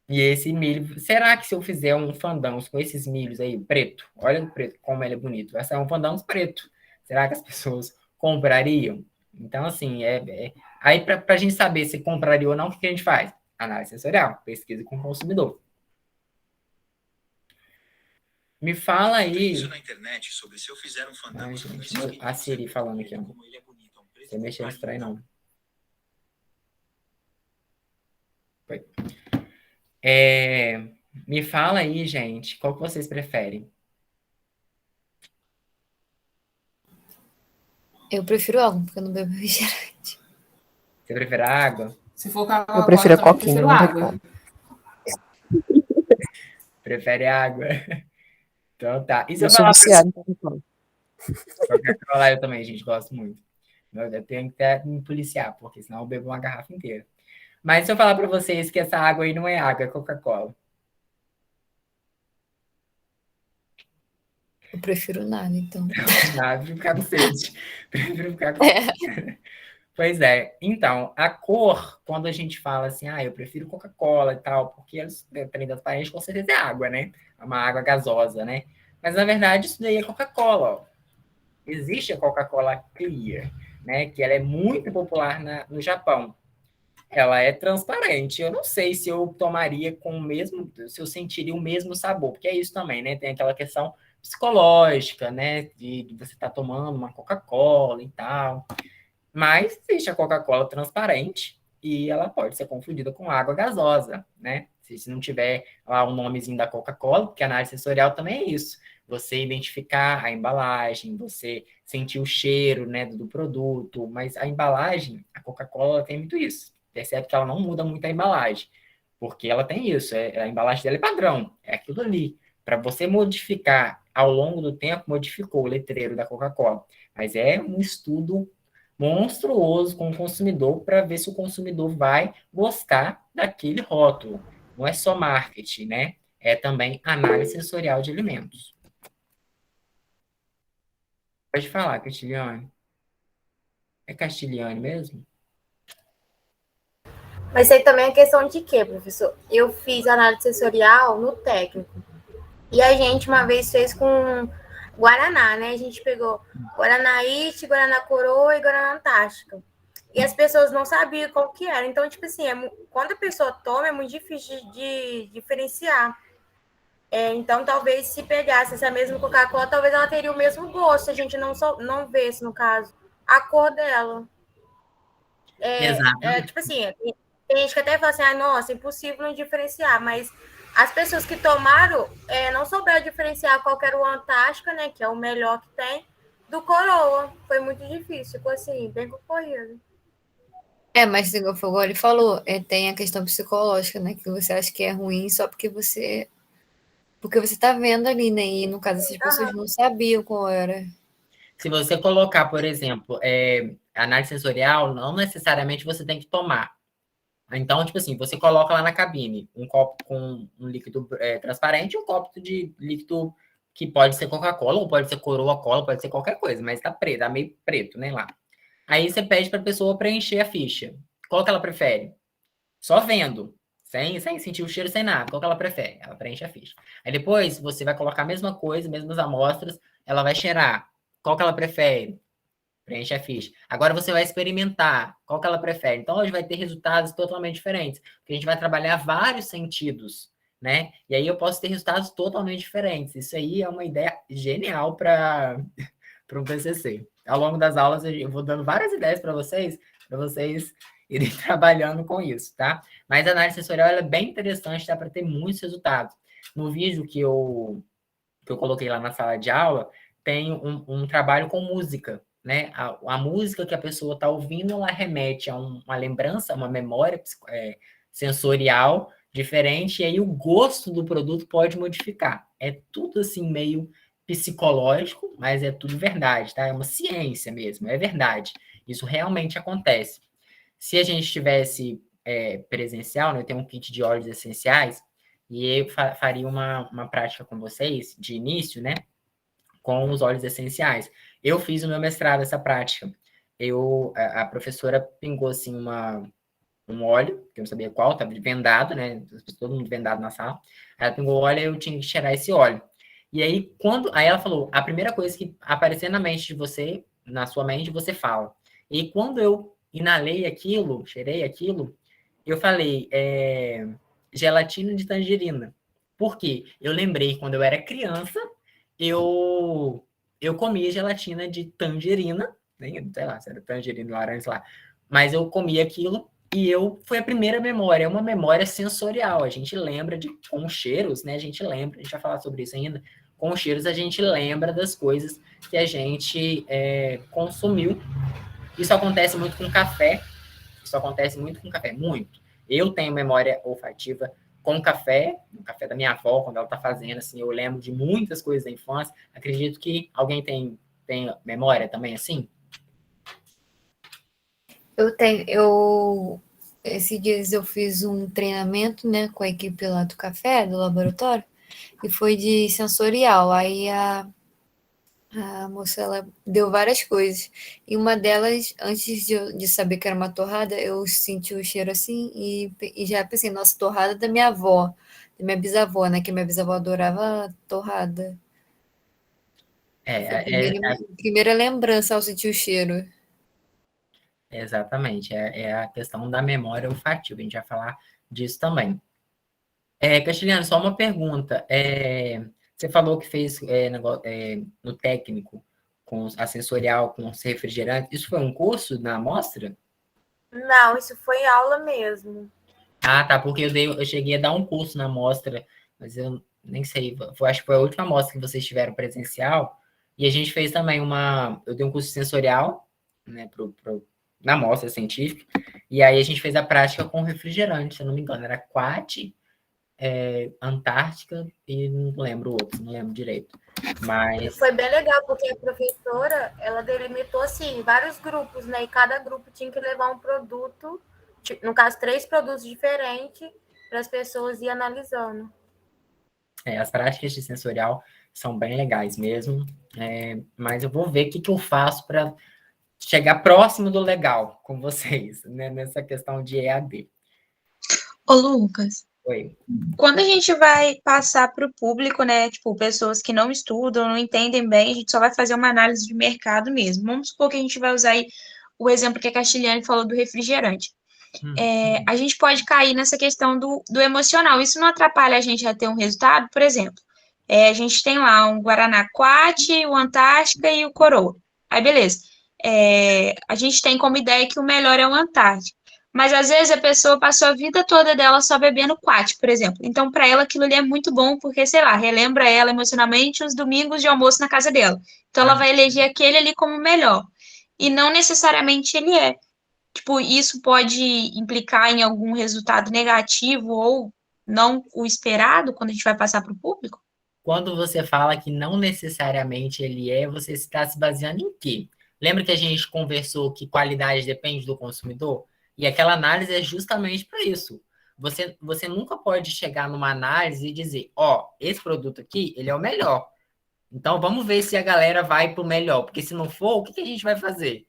A: E esse milho, será que se eu fizer um fandangos com esses milhos aí, preto, olha o preto, como ele é bonito, vai sair um fandangos preto. Será que as pessoas comprariam? Então, assim, aí para a gente saber se compraria ou não, o que a gente faz? Análise sensorial, pesquisa com o consumidor. Me fala aí.
I: Isso na internet sobre se eu fizer um fandango.
A: Gente, a Siri falando aqui, ó. Você mexer nesse trem, não. Foi. Me fala aí, gente, qual que vocês preferem?
B: Eu prefiro água, porque eu não bebo refrigerante.
A: Você prefere água?
E: Se for Coca-Cola,
H: Eu prefiro a
E: também
H: coquinha,
E: prefiro
H: não tem
E: água.
A: Prefere água? Então tá. E se
H: Eu
A: eu
H: sou
A: falar
H: viciada em Coca-Cola.
A: Coca-Cola, eu também, gente, gosto muito. Eu tenho que até me policiar, porque senão eu bebo uma garrafa inteira. Mas se eu falar para vocês que essa água aí não é água, é Coca-Cola.
B: Eu prefiro nada, então.
A: Prefiro ficar com sede. Prefiro ficar com sede. Pois é. Então, a cor, quando a gente fala assim, eu prefiro Coca-Cola e tal, porque trem das paredes com certeza é água, né? É uma água gasosa, né? Mas, na verdade, isso daí é Coca-Cola. Ó. Existe a Coca-Cola Clear, né? Que ela é muito popular no Japão. Ela é transparente. Eu não sei se eu tomaria com o mesmo, se eu sentiria o mesmo sabor, porque é isso também, né? Tem aquela questão psicológica, né? De você estar tomando uma Coca-Cola e tal. Mas existe a Coca-Cola transparente e ela pode ser confundida com água gasosa, né? Se não tiver lá o nomezinho da Coca-Cola, porque a análise sensorial também é isso. Você identificar a embalagem, você sentir o cheiro, né, do produto, mas a embalagem, a Coca-Cola tem muito isso. Percebe que ela não muda muito a embalagem, porque ela tem isso, a embalagem dela é padrão, é aquilo ali. Para você modificar ao longo do tempo, modificou o letreiro da Coca-Cola. Mas é um estudo monstruoso com o consumidor para ver se o consumidor vai gostar daquele rótulo. Não é só marketing, né? É também análise sensorial de alimentos. Pode falar, Castiliane. É Castiliane mesmo?
D: Mas aí também é questão de quê, professor? Eu fiz análise sensorial no técnico. E a gente uma vez fez com Guaraná, né? A gente pegou Guaraná It, Guaraná Coroa e Guaraná Antártica. E as pessoas não sabiam qual que era. Então, tipo assim, quando a pessoa toma, é muito difícil de diferenciar. Então, talvez se pegasse essa mesma Coca-Cola, talvez ela teria o mesmo gosto. Se a gente não vesse, no caso, a cor dela.
A: Exato.
D: Tipo assim, tem gente que até fala assim, nossa, impossível não diferenciar, mas as pessoas que tomaram não souberam diferenciar qual que era o Antártica, né, que é o melhor que tem, do Coroa. Foi muito difícil, ficou assim, bem concorrido.
B: Mas igual ele falou, tem a questão psicológica, né, que você acha que é ruim só porque você tá vendo ali, né, e no caso essas pessoas não sabiam qual era.
A: Se você colocar, por exemplo, análise sensorial, não necessariamente você tem que tomar. Então, tipo assim, você coloca lá na cabine um copo com um líquido transparente e um copo de líquido que pode ser Coca-Cola, ou pode ser Coroa-Cola, pode ser qualquer coisa, mas tá preto, tá meio preto, né, lá. Aí você pede para a pessoa preencher a ficha. Qual que ela prefere? Só vendo, sem sentir o cheiro, sem nada. Qual que ela prefere? Ela preenche a ficha. Aí depois você vai colocar a mesma coisa, mesmas amostras, ela vai cheirar. Qual que ela prefere? Preenche a ficha. Agora você vai experimentar. Qual que ela prefere? Então, hoje vai ter resultados totalmente diferentes. Porque a gente vai trabalhar vários sentidos, né? E aí eu posso ter resultados totalmente diferentes. Isso aí é uma ideia genial para um TCC. Ao longo das aulas, eu vou dando várias ideias para vocês irem trabalhando com isso, tá? Mas a análise sensorial ela é bem interessante, dá para ter muitos resultados. No vídeo que eu coloquei lá na sala de aula, tem um trabalho com música, né? A música que a pessoa está ouvindo, ela remete a uma lembrança, uma memória sensorial diferente, e aí o gosto do produto pode modificar. É tudo assim meio psicológico, mas é tudo verdade, tá? É uma ciência mesmo, é verdade. Isso realmente acontece. Se a gente tivesse presencial, né, eu tenho um kit de óleos essenciais, e eu faria uma prática com vocês, de início, né, com os óleos essenciais. Eu fiz o meu mestrado, essa prática. A professora pingou, assim, um óleo, que eu não sabia qual, estava vendado, né, todo mundo vendado na sala. Ela pingou o óleo e eu tinha que cheirar esse óleo. E aí, aí ela falou, a primeira coisa que aparecer na mente de você, na sua mente, você fala. E quando eu inalei aquilo, cheirei aquilo, eu falei, gelatina de tangerina. Por quê? Eu lembrei, quando eu era criança, eu comia gelatina de tangerina, nem, sei lá, se era tangerina, laranja, sei lá, mas eu comia aquilo e foi a primeira memória, é uma memória sensorial, a gente lembra com cheiros, né, a gente vai falar sobre isso ainda, com cheiros a gente lembra das coisas que a gente consumiu. Isso acontece muito com café, muito. Eu tenho memória olfativa com café, no café da minha avó, quando ela está fazendo, assim, eu lembro de muitas coisas da infância. Acredito que alguém tem memória também, assim?
B: Eu tenho. Esses dias eu fiz um treinamento, né, com a equipe lá do café, do laboratório, e foi de sensorial. Aí a moça, ela deu várias coisas. E uma delas, antes de saber que era uma torrada, eu senti o cheiro assim e já pensei, nossa, torrada da minha avó, da minha bisavó, né? Que minha bisavó adorava torrada. Primeira lembrança ao sentir o cheiro.
A: Exatamente, é a questão da memória olfativa, a gente vai falar disso também. Castilhano, só uma pergunta. Você falou que fez no técnico, com a sensorial, com os refrigerantes. Isso foi um curso na amostra?
D: Não, isso foi aula mesmo.
A: Ah, tá, porque eu cheguei a dar um curso na amostra, mas eu nem sei, acho que foi a última amostra que vocês tiveram presencial, e a gente fez também eu dei um curso sensorial, né, na amostra científica, e aí a gente fez a prática com refrigerante, se eu não me engano, era Quat, Antártica e não lembro o outro, não lembro direito. Mas
D: foi bem legal, porque a professora, ela delimitou, assim, vários grupos, né? E cada grupo tinha que levar um produto, no caso, 3 produtos diferentes, para as pessoas ir analisando.
A: As práticas de sensorial são bem legais mesmo, mas eu vou ver o que eu faço para chegar próximo do legal com vocês, né, nessa questão de EAD.
J: Ô, Lucas.
A: Oi.
J: Quando a gente vai passar para o público, né, tipo, pessoas que não estudam, não entendem bem, a gente só vai fazer uma análise de mercado mesmo. Vamos supor que a gente vai usar aí o exemplo que a Castilhane falou do refrigerante. A gente pode cair nessa questão do emocional. Isso não atrapalha a gente a ter um resultado? Por exemplo, a gente tem lá um Guaraná Quat, o Antártica e o Coroa. Aí, beleza. A gente tem como ideia que o melhor é o Antártica. Mas, às vezes, a pessoa passou a vida toda dela só bebendo Quat, por exemplo. Então, para ela, aquilo ali é muito bom, porque, sei lá, relembra ela emocionalmente os domingos de almoço na casa dela. Então, ela vai eleger aquele ali como o melhor. E não necessariamente ele é. Tipo, isso pode implicar em algum resultado negativo ou não o esperado quando a gente vai passar para o público?
A: Quando você fala que não necessariamente ele você está se baseando em quê? Lembra que a gente conversou que qualidade depende do consumidor? E aquela análise é justamente para isso. Você nunca pode chegar numa análise e dizer, esse produto aqui, ele é o melhor. Então, vamos ver se a galera vai para o melhor. Porque se não for, o que a gente vai fazer?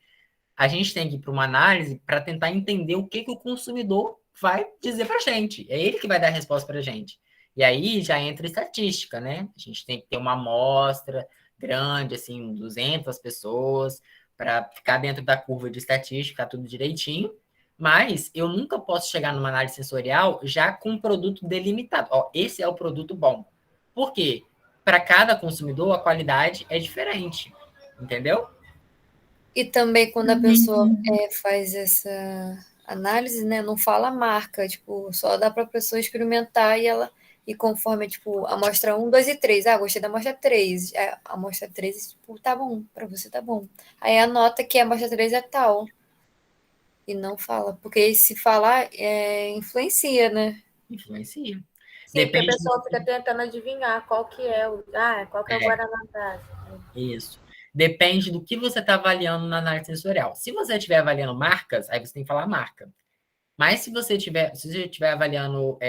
A: a gente tem que ir para uma análise para tentar entender o que o consumidor vai dizer para a gente. É ele que vai dar a resposta para a gente. E aí já entra estatística, né? A gente tem que ter uma amostra grande, assim, 200 pessoas, para ficar dentro da curva de estatística, ficar tudo direitinho. Mas eu nunca posso chegar numa análise sensorial já com um produto delimitado. Ó, esse é o produto bom. Por quê? Para cada consumidor, a qualidade é diferente. Entendeu?
B: E também quando a pessoa faz essa análise, né, não fala a marca, tipo, só dá para a pessoa experimentar e conforme, tipo, a amostra 1, 2 e 3. Ah, gostei da amostra 3. A amostra 3, tipo, tá bom, para você tá bom. Aí anota que a amostra 3 é tal. E não fala, porque se falar, influencia, né?
A: Influencia.
D: Sim, porque a pessoa fica tentando adivinhar qual que é o Guaraná Antártica.
A: Isso. Depende do que você está avaliando na análise sensorial. Se você estiver avaliando marcas, aí você tem que falar marca. Mas se você estiver avaliando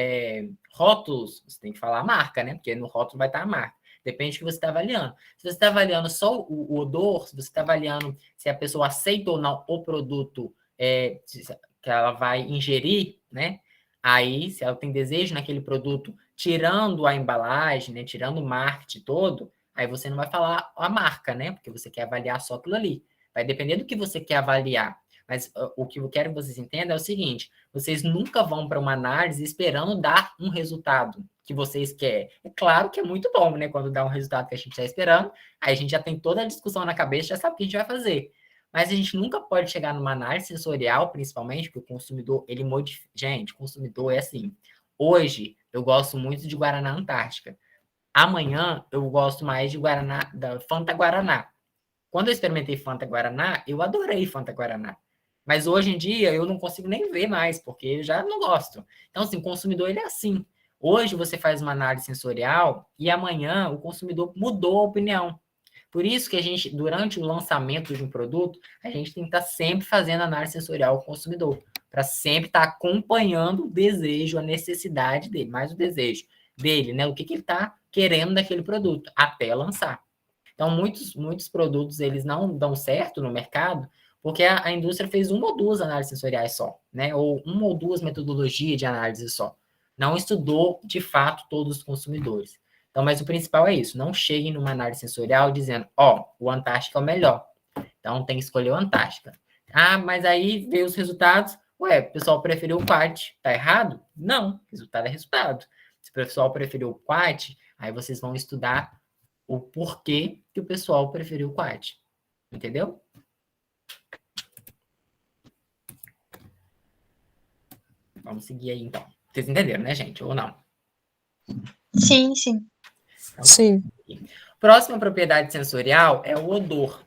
A: rótulos, você tem que falar marca, né? Porque no rótulo vai estar a marca. Depende do que você está avaliando. Se você está avaliando só o odor, se você está avaliando se a pessoa aceita ou não o produto que ela vai ingerir, né? Aí, se ela tem desejo naquele produto, tirando a embalagem, né? Tirando o marketing todo, aí você não vai falar a marca, né? Porque você quer avaliar só aquilo ali. Vai depender do que você quer avaliar. Mas o que eu quero que vocês entendam é o seguinte: vocês nunca vão para uma análise esperando dar um resultado que vocês querem. É claro que é muito bom, né? Quando dá um resultado que a gente está esperando, aí a gente já tem toda a discussão na cabeça, já sabe o que a gente vai fazer. Mas a gente nunca pode chegar numa análise sensorial, principalmente, porque o consumidor, ele modifica. Gente, o consumidor é assim. Hoje, eu gosto muito de Guaraná Antártica. Amanhã, eu gosto mais de Guaraná, da Fanta Guaraná. Quando eu experimentei Fanta Guaraná, eu adorei Fanta Guaraná. Mas hoje em dia, eu não consigo nem ver mais, porque eu já não gosto. Então, assim, o consumidor, ele é assim. Hoje, você faz uma análise sensorial e amanhã o consumidor mudou a opinião. Por isso que a gente, durante o lançamento de um produto, a gente tem que estar sempre fazendo análise sensorial ao consumidor, para sempre estar acompanhando o desejo, a necessidade dele, mais o desejo dele, né? O que ele está querendo daquele produto, até lançar. Então, muitos produtos, eles não dão certo no mercado, porque a indústria fez uma ou duas análises sensoriais só, né? Ou uma ou duas metodologias de análise só. Não estudou, de fato, todos os consumidores. Então, mas o principal é isso, não cheguem numa análise sensorial dizendo, o Antártica é o melhor. Então, tem que escolher o Antártica. Ah, mas aí veio os resultados, o pessoal preferiu o Quat, tá errado? Não, resultado é resultado. Se o pessoal preferiu o Quat, aí vocês vão estudar o porquê que o pessoal preferiu o Quat. Entendeu? Vamos seguir aí, então. Vocês entenderam, né, gente? Ou não?
J: Sim, sim.
A: Então,
H: Sim.
A: próxima propriedade sensorial é o odor.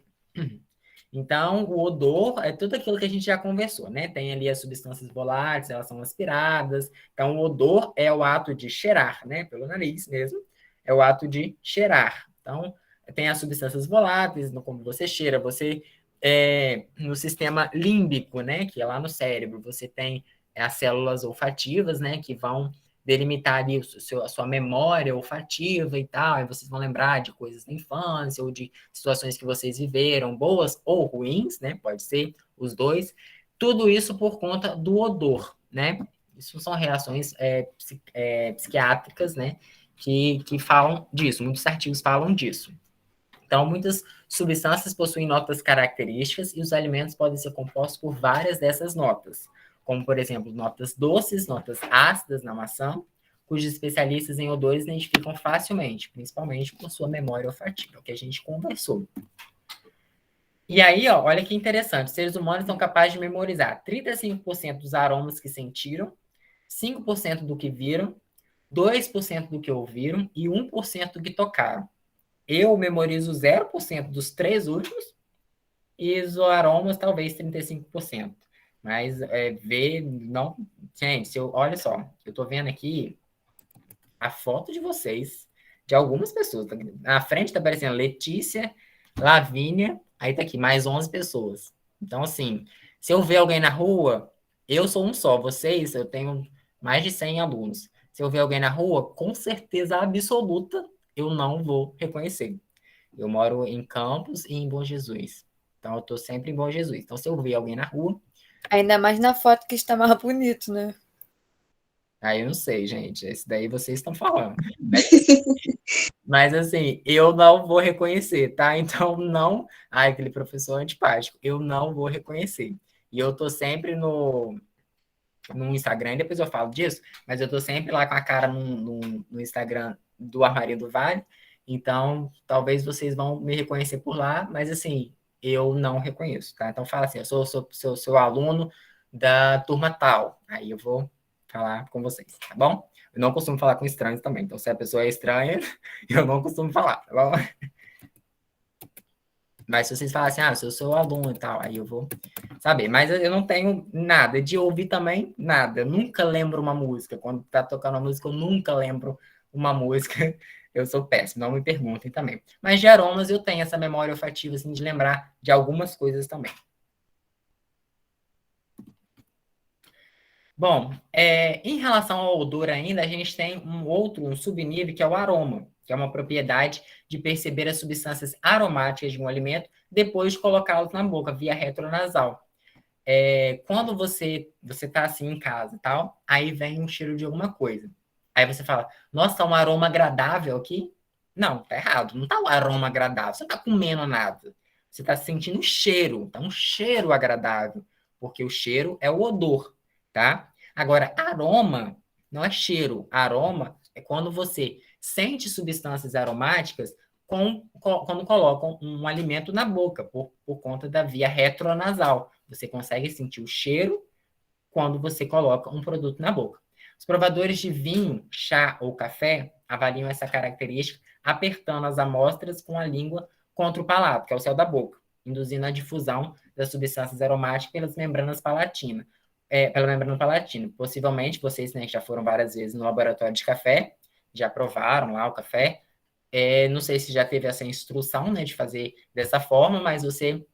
A: Então, o odor é tudo aquilo que a gente já conversou, né? Tem ali as substâncias voláteis, elas são aspiradas. Então, o odor é o ato de cheirar, né? Pelo nariz mesmo. É o ato de cheirar. Então, tem as substâncias voláteis, como você cheira, no sistema límbico, né? Que é lá no cérebro, você tem as células olfativas, né? Que vão delimitar ali a sua memória olfativa e tal, aí vocês vão lembrar de coisas da infância ou de situações que vocês viveram, boas ou ruins, né? Pode ser os dois. Tudo isso por conta do odor, né? Isso são reações psiquiátricas, né? Que falam disso, muitos artigos falam disso. Então, muitas substâncias possuem notas características e os alimentos podem ser compostos por várias dessas notas, como, por exemplo, notas doces, notas ácidas na maçã, cujos especialistas em odores identificam facilmente, principalmente por sua memória olfativa, que a gente conversou. E aí, olha que interessante, os seres humanos são capazes de memorizar 35% dos aromas que sentiram, 5% do que viram, 2% do que ouviram e 1% do que tocaram. Eu memorizo 0% dos 3 últimos e os aromas talvez 35%. Mas não... Gente, olha só, eu tô vendo aqui a foto de vocês, de algumas pessoas. Na frente tá aparecendo Letícia, Lavínia, aí tá aqui, mais 11 pessoas. Então, assim, se eu ver alguém na rua, eu sou um só. Vocês, eu tenho mais de 100 alunos. Se eu ver alguém na rua, com certeza absoluta, eu não vou reconhecer. Eu moro em Campos e em Bom Jesus. Então, eu tô sempre em Bom Jesus. Então, se eu ver alguém na rua,
B: Ainda mais na foto que está mais bonito, né?
A: aí eu não sei, gente. Esse daí vocês estão falando. Mas, assim, eu não vou reconhecer, tá? Então, não. Ai, aquele professor antipático. Eu não vou reconhecer. E eu tô sempre no Instagram, depois eu falo disso, mas eu tô sempre lá com a cara no Instagram do Armarinho do Vale. Então, talvez vocês vão me reconhecer por lá, mas, assim, eu não reconheço, tá? Então, fala assim: eu sou seu aluno da turma tal. Aí eu vou falar com vocês, tá bom? Eu não costumo falar com estranhos também. Então, se a pessoa é estranha, eu não costumo falar, tá bom? Mas se vocês falarem assim, eu sou seu aluno e tal, aí eu vou saber. Mas eu não tenho nada. De ouvir também, nada. Eu nunca lembro uma música. Quando tá tocando uma música, eu nunca lembro uma música. Eu sou péssimo, não me perguntem também. Mas de aromas eu tenho essa memória olfativa, assim, de lembrar de algumas coisas também. Bom, em relação ao odor ainda, a gente tem um subnível que é o aroma, que é uma propriedade de perceber as substâncias aromáticas de um alimento depois de colocá-los na boca, via retronasal. Quando você tá assim em casa e tal, aí vem um cheiro de alguma coisa. Aí você fala, nossa, tá um aroma agradável aqui? Não, tá errado. Não tá um aroma agradável. Você não tá comendo nada. Você tá sentindo um cheiro. Tá um cheiro agradável. Porque o cheiro é o odor, tá? Agora, aroma não é cheiro. Aroma é quando você sente substâncias aromáticas quando colocam um alimento na boca, por conta da via retronasal. Você consegue sentir o cheiro quando você coloca um produto na boca. Os provadores de vinho, chá ou café avaliam essa característica apertando as amostras com a língua contra o palato, que é o céu da boca, induzindo a difusão das substâncias aromáticas pela membrana palatina. Possivelmente, vocês, né, já foram várias vezes no laboratório de café, já provaram lá o café. Não sei se já teve essa instrução, né, de fazer dessa forma, mas você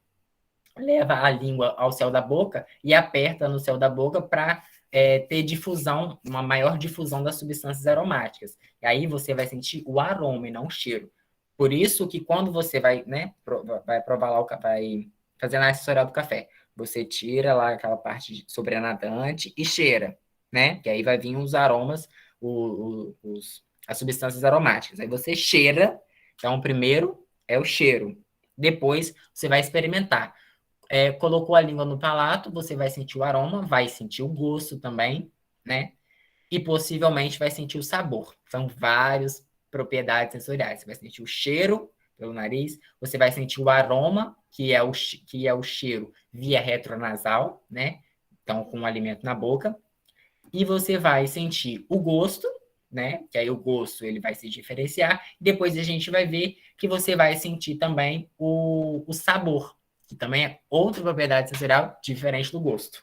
A: leva a língua ao céu da boca e aperta no céu da boca para ter difusão, uma maior difusão das substâncias aromáticas. E aí você vai sentir o aroma e não o cheiro. Por isso que quando você vai, né, vai provar lá, vai fazer análise sensorial do café, você tira lá aquela parte sobrenadante e cheira, né? Que aí vai vir os aromas, as substâncias aromáticas. Aí você cheira, então primeiro é o cheiro. Depois você vai experimentar. Colocou a língua no palato, você vai sentir o aroma, vai sentir o gosto também, né? E possivelmente vai sentir o sabor. São várias propriedades sensoriais. Você vai sentir o cheiro pelo nariz, você vai sentir o aroma, que é o cheiro via retronasal, né? Então, com o alimento na boca. E você vai sentir o gosto, né? Que aí o gosto ele vai se diferenciar. Depois a gente vai ver que você vai sentir também o sabor, que também é outra propriedade sensorial diferente do gosto.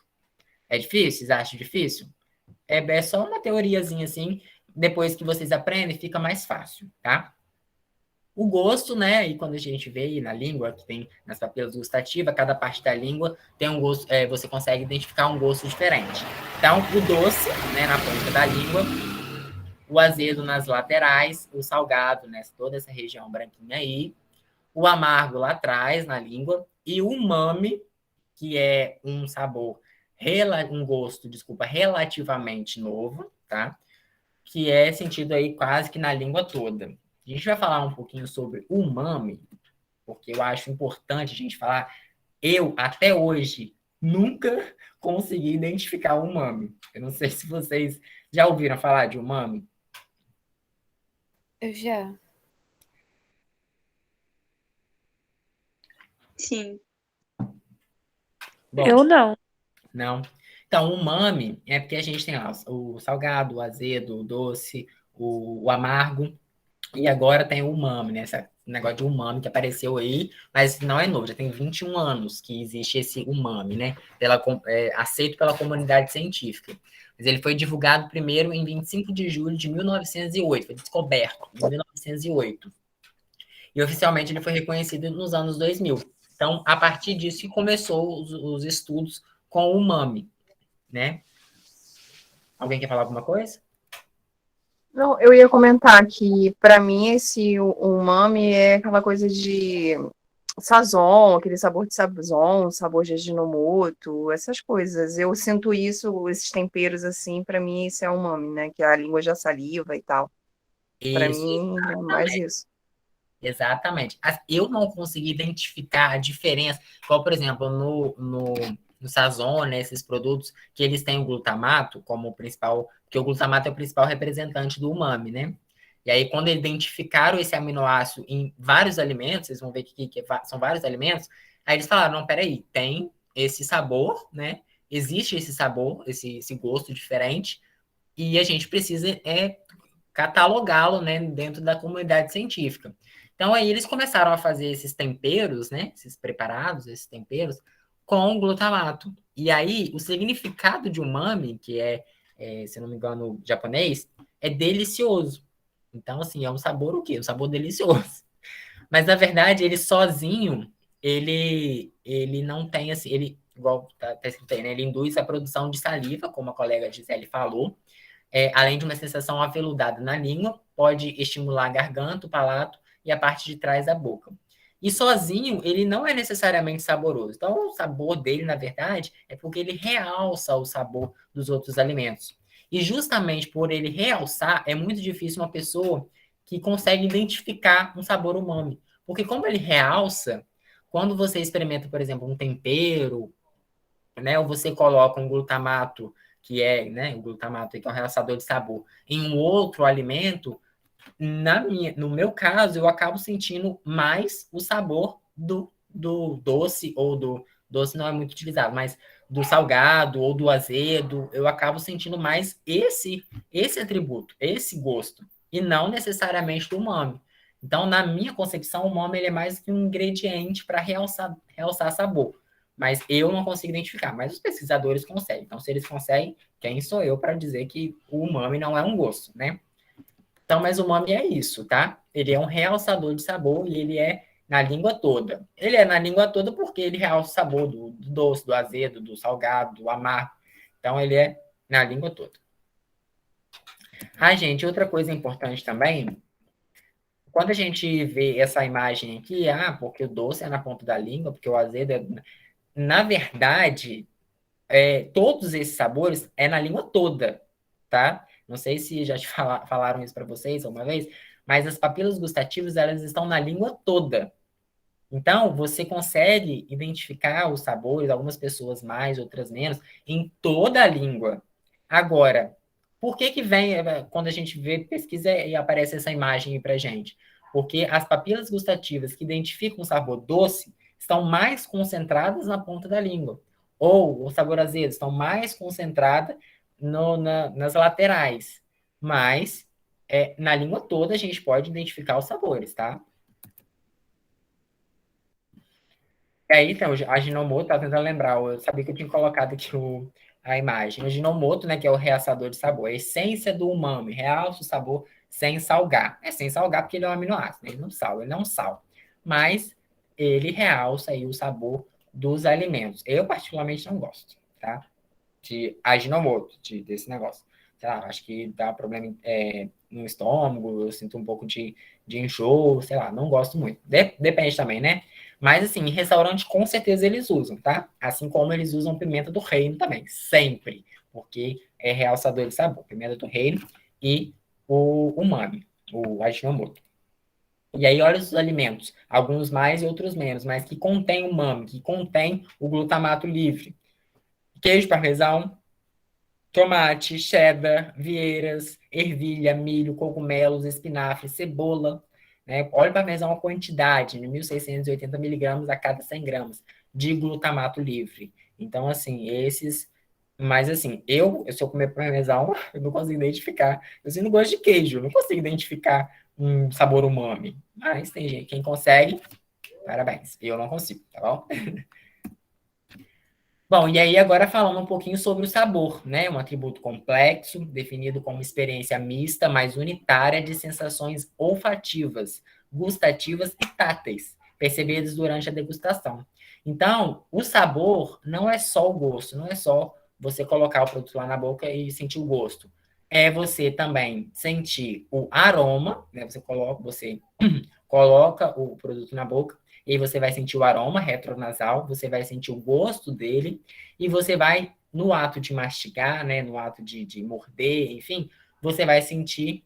A: É difícil? Vocês acham difícil? É só uma teoriazinha assim. Depois que vocês aprendem, fica mais fácil, tá? O gosto, né? E quando a gente vê aí na língua, que tem nas papilas gustativas, cada parte da língua tem um gosto, você consegue identificar um gosto diferente. Então, o doce, né, na ponta da língua, o azedo nas laterais, o salgado, né, toda essa região branquinha aí, o amargo lá atrás, na língua, e o umami, que é um sabor, relativamente novo, tá? Que é sentido aí quase que na língua toda. A gente vai falar um pouquinho sobre o umami, porque eu acho importante a gente falar. Eu, até hoje, nunca consegui identificar o umami. Eu não sei se vocês já ouviram falar de umami.
B: Eu já.
J: Sim.
A: Bom,
G: Eu não.
A: não. Então, o umami é porque a gente tem lá o salgado, o azedo, o doce, o amargo, e agora tem o umami, né? Esse negócio de umami que apareceu aí, mas não é novo, já tem 21 anos que existe esse umami, né? Aceito pela comunidade científica. Mas ele foi divulgado primeiro em 25 de julho de 1908, foi descoberto em 1908. E oficialmente ele foi reconhecido nos anos 2000. Então, a partir disso que começou os estudos com o umami, né? Alguém quer falar alguma coisa?
H: Não, eu ia comentar que, para mim, esse umami é aquela coisa de Sazon, aquele sabor de Sazon, sabor de Ajinomoto, essas coisas. Eu sinto isso, esses temperos assim, pra mim isso é umami, né? Que a língua já saliva e tal. Pra
A: Isso,
H: mim é mais isso.
A: exatamente. Eu não consegui identificar a diferença, igual, por exemplo, no Sazon, né, esses produtos que eles têm o glutamato como principal, porque o glutamato é o principal representante do umami, né? E aí, quando identificaram esse aminoácido em vários alimentos, vocês vão ver que são vários alimentos, aí eles falaram, não, peraí, tem esse sabor, né? Existe esse sabor, esse gosto diferente, e a gente precisa catalogá-lo, né, dentro da comunidade científica. Então, aí eles começaram a fazer esses temperos, né, esses preparados, esses temperos, com glutamato. E aí, o significado de umami, que se não me engano, japonês, é delicioso. Então, assim, é um sabor o quê? Um sabor delicioso. Mas, na verdade, ele sozinho, ele não tem, assim, igual tá escrito aí, né, ele induz a produção de saliva, como a colega Gisele falou, além de uma sensação aveludada na língua, pode estimular a garganta, o palato e a parte de trás da boca. E sozinho, ele não é necessariamente saboroso. Então, o sabor dele, na verdade, é porque ele realça o sabor dos outros alimentos. E justamente por ele realçar, é muito difícil uma pessoa que consegue identificar um sabor umami. Porque como ele realça, quando você experimenta, por exemplo, um tempero, né, ou você coloca um glutamato, que é, né, o glutamato que é um realçador de sabor, em um outro alimento, no meu caso, eu acabo sentindo mais o sabor do doce, ou do doce não é muito utilizado, mas do salgado ou do azedo, eu acabo sentindo mais esse atributo, esse gosto, e não necessariamente do umami. Então, na minha concepção, o umami ele é mais que um ingrediente para realçar sabor. Mas eu não consigo identificar, mas os pesquisadores conseguem. Então, se eles conseguem, quem sou eu para dizer que o umami não é um gosto, né? Então, mas o umami é isso, tá? Ele é um realçador de sabor e ele é na língua toda. Ele é na língua toda porque ele realça o sabor do doce, do azedo, do salgado, do amargo. Então, ele é na língua toda. Ah, gente, outra coisa importante também, quando a gente vê essa imagem aqui, porque o doce é na ponta da língua, porque o azedo é... Na verdade, todos esses sabores é na língua toda, tá? Não sei se já te falaram isso para vocês alguma vez, mas as papilas gustativas, elas estão na língua toda. Então, você consegue identificar os sabores, algumas pessoas mais, outras menos, em toda a língua. Agora, por que vem, quando a gente vê pesquisa e aparece essa imagem aí pra gente? Porque as papilas gustativas que identificam o sabor doce estão mais concentradas na ponta da língua. Ou o sabor azedo estão mais concentradas nas laterais. Mas, na língua toda, a gente pode identificar os sabores, tá? E aí, então, a Ginomoto, tava tentando lembrar, eu sabia que eu tinha colocado aqui a imagem. O Ginomoto, né, que é o realçador de sabor, a essência do umami, realça o sabor sem salgar. É sem salgar porque ele é um aminoácido, né? Ele não sal, ele não é um sal. Mas ele realça aí o sabor dos alimentos. Eu, particularmente, não gosto, tá? De Ajinomoto, desse negócio. Sei lá, acho que dá problema no estômago, eu sinto um pouco de enjoo, sei lá, não gosto muito. Depende também, né? Mas, assim, em restaurante, com certeza eles usam, tá? Assim como eles usam pimenta do reino também, sempre. Porque é realçador de sabor. Pimenta do reino e o umami, o Ajinomoto. E aí, olha os alimentos, alguns mais e outros menos, mas que contém umami, que contém o glutamato livre. Queijo parmesão, tomate, cheddar, vieiras, ervilha, milho, cogumelos, espinafre, cebola, né? Óleo parmesão, a quantidade, de 1.680 miligramas a cada 100 gramas de glutamato livre. Então, assim, mas, assim, se eu comer parmesão, eu não consigo identificar. Eu não gosto de queijo, eu não consigo identificar um sabor umami. Mas tem gente, quem consegue, parabéns. Eu não consigo, tá bom? Bom, e aí agora falando um pouquinho sobre o sabor, né? Um atributo complexo, definido como experiência mista, mas unitária de sensações olfativas, gustativas e táteis, percebidas durante a degustação. Então, o sabor não é só o gosto, não é só você colocar o produto lá na boca e sentir o gosto. É você também sentir o aroma, né? Você coloca o produto na boca e aí você vai sentir o aroma retronasal, você vai sentir o gosto dele, e você vai, no ato de mastigar, né, no ato de morder, enfim, você vai sentir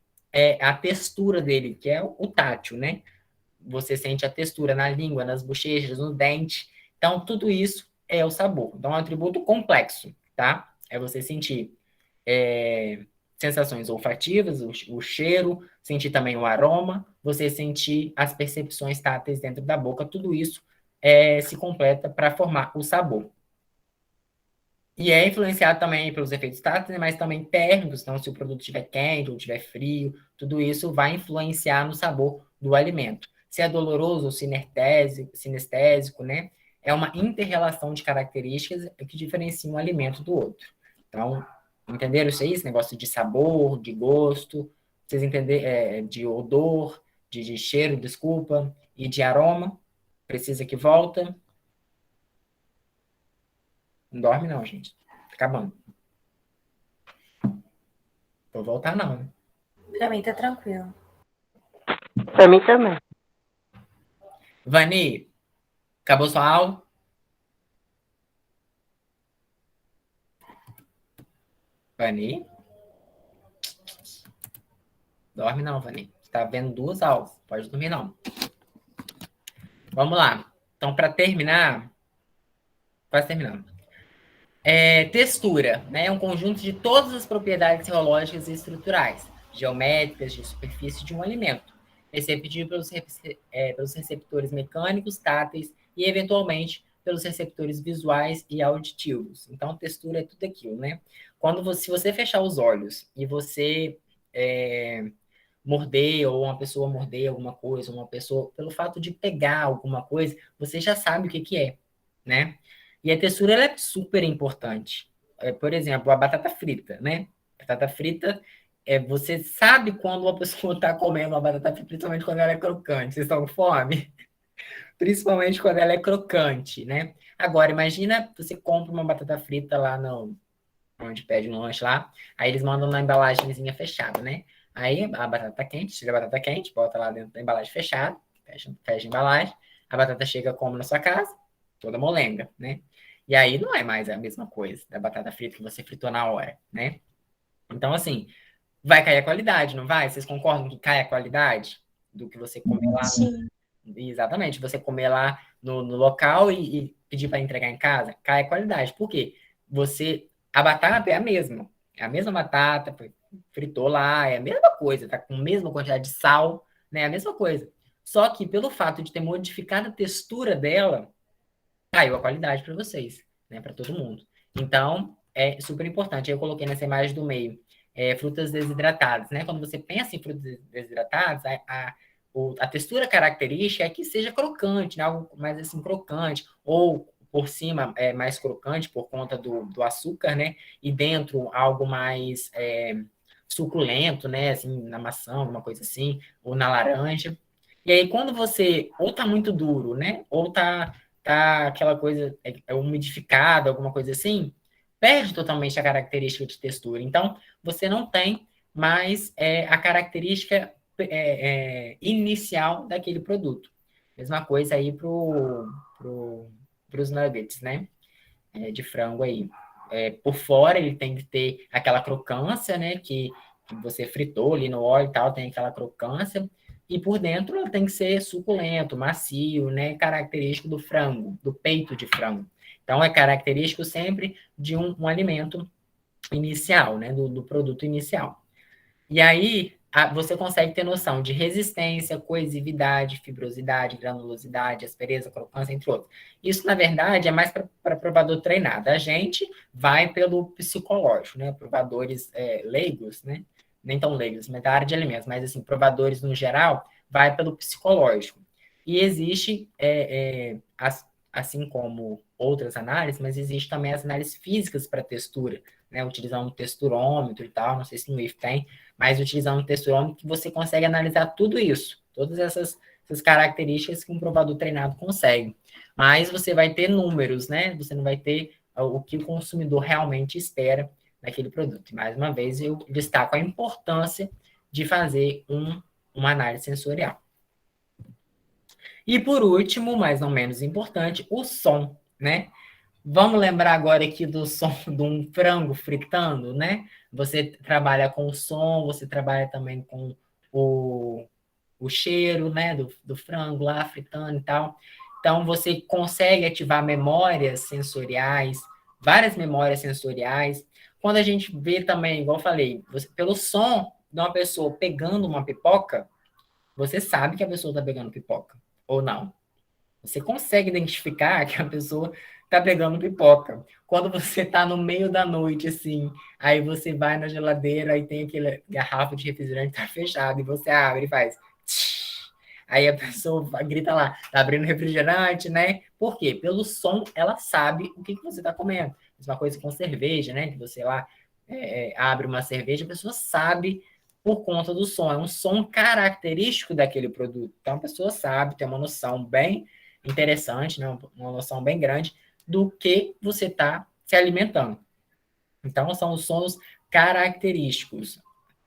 A: a textura dele, que é o tátil, né? Você sente a textura na língua, nas bochechas, no dente. Então, tudo isso é o sabor. Então, é um atributo complexo, tá? É você sentir sensações olfativas, o cheiro, sentir também o aroma, você sentir as percepções táteis dentro da boca, tudo isso se completa para formar o sabor. E é influenciado também pelos efeitos táteis, mas também térmicos, então se o produto estiver quente ou estiver frio, tudo isso vai influenciar no sabor do alimento. Se é doloroso ou sinestésico, né? É uma inter-relação de características que diferenciam um alimento do outro. Então, entenderam isso aí? Esse negócio de sabor, de gosto, vocês entenderam, de odor, de cheiro, desculpa, e de aroma? Precisa que volta? Não dorme não, gente. Tá acabando. Vou voltar não, né?
D: Pra mim tá tranquilo.
K: Pra mim também.
A: Vani, acabou sua aula? Vani? Dorme não, Vani. Você tá vendo 2 aulas. Pode dormir não. Vamos lá. Então, para terminar... Quase terminando. Textura, né? É um conjunto de todas as propriedades geológicas e estruturais, geométricas, de superfície de um alimento, perceptível pelos receptores mecânicos, táteis e, eventualmente, pelos receptores visuais e auditivos. Então, textura é tudo aquilo, né? Se você fechar os olhos e você morder, ou uma pessoa morder alguma coisa, uma pessoa, pelo fato de pegar alguma coisa, você já sabe o que é, né? E a textura ela é super importante. Por exemplo, a batata frita, né? Batata frita, você sabe quando uma pessoa está comendo uma batata frita, principalmente quando ela é crocante. Vocês estão com fome? Principalmente quando ela é crocante, né? Agora, imagina você compra uma batata frita lá onde pede um lanche lá, aí eles mandam na embalagenzinha fechada, né? Aí a batata quente, tira a batata quente, bota lá dentro da embalagem fechada, fecha a embalagem, a batata chega como na sua casa, toda molenga, né? E aí não é mais a mesma coisa da batata frita que você fritou na hora, né? Então, assim, vai cair a qualidade, não vai? Vocês concordam que cai a qualidade do que você comer lá?
J: Sim.
A: Exatamente, você comer lá no local e pedir para entregar em casa, cai a qualidade. Por quê? A batata é a mesma batata, fritou lá, é a mesma coisa, tá com a mesma quantidade de sal, né? É a mesma coisa. Só que pelo fato de ter modificado a textura dela, caiu a qualidade para vocês, né? Para todo mundo. Então, é super importante. Eu coloquei nessa imagem do meio frutas desidratadas, né? Quando você pensa em frutas desidratadas, a textura característica é que seja crocante, né? Algo mais assim crocante, ou por cima é mais crocante por conta do açúcar, né? E dentro algo mais suculento, né? Assim, na maçã, alguma coisa assim, ou na laranja. E aí, quando você ou tá muito duro, né? Ou tá aquela coisa umidificada, alguma coisa assim, perde totalmente a característica de textura. Então, você não tem mais a característica inicial daquele produto. Mesma coisa aí pros nuggets, né? De frango aí. Por fora ele tem que ter aquela crocância, né? Que você fritou ali no óleo e tal, tem aquela crocância. E por dentro tem que ser suculento, macio, né? Característico do frango, do peito de frango. Então é característico sempre de um alimento inicial, né? Do produto inicial. E aí você consegue ter noção de resistência, coesividade, fibrosidade, granulosidade, aspereza, crocância, entre outros. Isso, na verdade, é mais para provador treinado. A gente vai pelo psicológico, né? Provadores leigos, né? Nem tão leigos, mas da área de alimentos, mas assim, provadores no geral, vai pelo psicológico. E existe, assim como outras análises, mas existe também as análises físicas para textura, né? Utilizando um texturômetro e tal, não sei se no IF tem, mas utilizando um texturômetro que você consegue analisar tudo isso, todas essas características que um provador treinado consegue. Mas você vai ter números, né? Você não vai ter o que o consumidor realmente espera daquele produto. E, mais uma vez, eu destaco a importância de fazer uma análise sensorial. E por último, mas não menos importante, o som, né? Vamos lembrar agora aqui do som de um frango fritando, né? Você trabalha com o som, você trabalha também com o cheiro, né, do frango lá fritando e tal. Então, você consegue ativar memórias sensoriais, várias memórias sensoriais. Quando a gente vê também, igual eu falei, pelo som de uma pessoa pegando uma pipoca, você sabe que a pessoa está pegando pipoca, ou não. Você consegue identificar que a pessoa está pegando pipoca. Quando você está no meio da noite, assim, aí você vai na geladeira e tem aquela garrafa de refrigerante tá fechada, e você abre e faz... Aí a pessoa grita lá, tá abrindo refrigerante, né? Por quê? Pelo som, ela sabe o que você está comendo. Mesma coisa com cerveja, né? Que você lá abre uma cerveja, a pessoa sabe por conta do som. É um som característico daquele produto. Então a pessoa sabe, tem uma noção bem interessante, né? Uma noção bem grande do que você está se alimentando. Então são os sons característicos.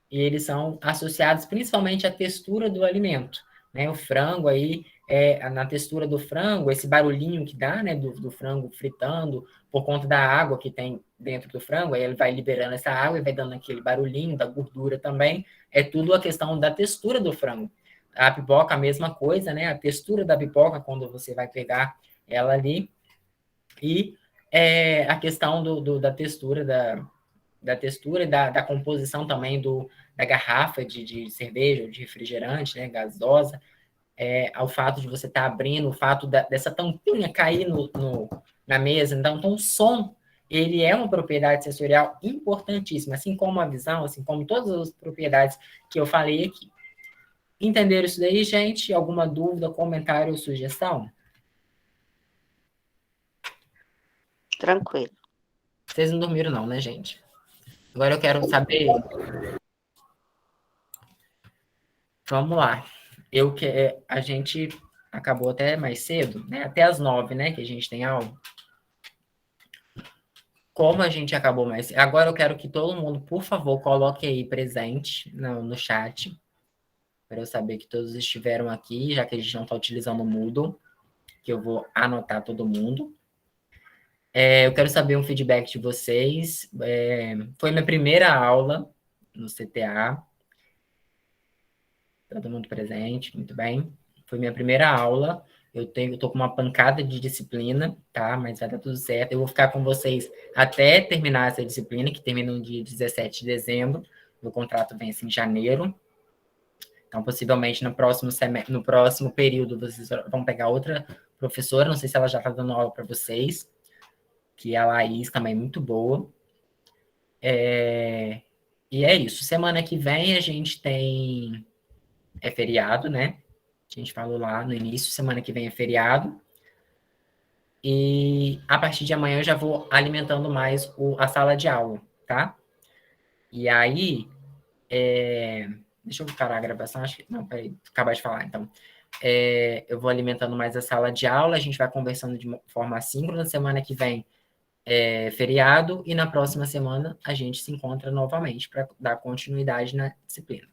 A: E eles são associados principalmente à textura do alimento. Né? O frango aí, na textura do frango, esse barulhinho que dá, né, do frango fritando, por conta da água que tem dentro do frango, aí ele vai liberando essa água e vai dando aquele barulhinho da gordura também, é tudo a questão da textura do frango. A pipoca, a mesma coisa, né? A textura da pipoca, quando você vai pegar ela ali, e a questão da textura da textura e da composição também da garrafa de cerveja ou de refrigerante, né, gasosa, ao fato de você estar abrindo, o fato dessa tampinha cair na mesa. Então, o som, ele é uma propriedade sensorial importantíssima, assim como a visão, assim como todas as propriedades que eu falei aqui. Entenderam isso daí, gente? Alguma dúvida, comentário ou sugestão?
K: Tranquilo.
A: Vocês não dormiram não, né, gente? Agora eu quero saber... Vamos lá. A gente acabou até mais cedo, né? Até às 9, né? Que a gente tem aula. Como a gente acabou mais cedo... Agora eu quero que todo mundo, por favor, coloque aí presente no chat. Para eu saber que todos estiveram aqui, já que a gente não está utilizando o Moodle. Que eu vou anotar todo mundo. Eu quero saber um feedback de vocês. Foi minha primeira aula no CTA. Todo mundo presente, muito bem. Foi minha primeira aula. Eu tô com uma pancada de disciplina, tá? Mas vai dar tudo certo. Eu vou ficar com vocês até terminar essa disciplina, que termina no dia 17 de dezembro. Meu contrato vence em janeiro. Então, possivelmente, no próximo período, vocês vão pegar outra professora. Não sei se ela já está dando aula para vocês. Que é a Laís, também muito boa. E é isso. Semana que vem a gente tem... feriado, né? A gente falou lá no início, semana que vem é feriado. E a partir de amanhã eu já vou alimentando mais a sala de aula, tá? E aí, deixa eu parar a gravação, acho que... Não, peraí, acabar de falar, então. Eu vou alimentando mais a sala de aula, a gente vai conversando de forma assíncrona. Semana que vem feriado, e na próxima semana a gente se encontra novamente para dar continuidade na disciplina.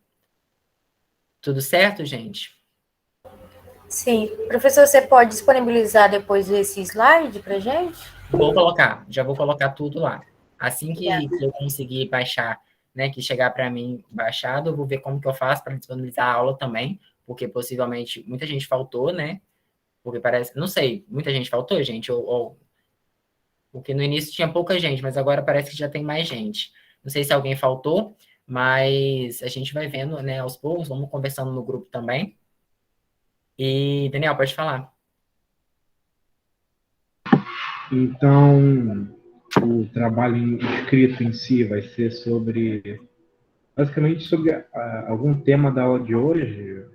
A: Tudo certo, gente?
D: Sim. Professor, você pode disponibilizar depois esse slide para gente?
A: Já vou colocar tudo lá. Assim que eu conseguir baixar, né, que chegar para mim baixado, eu vou ver como que eu faço para disponibilizar a aula também, porque possivelmente muita gente faltou, né? Porque parece, não sei, muita gente faltou, gente, porque no início tinha pouca gente, mas agora parece que já tem mais gente. Não sei se alguém faltou, mas a gente vai vendo, né, aos poucos, vamos conversando no grupo também. E, Daniel, pode falar.
C: Então, o trabalho escrito em si vai ser basicamente sobre algum tema da aula de hoje?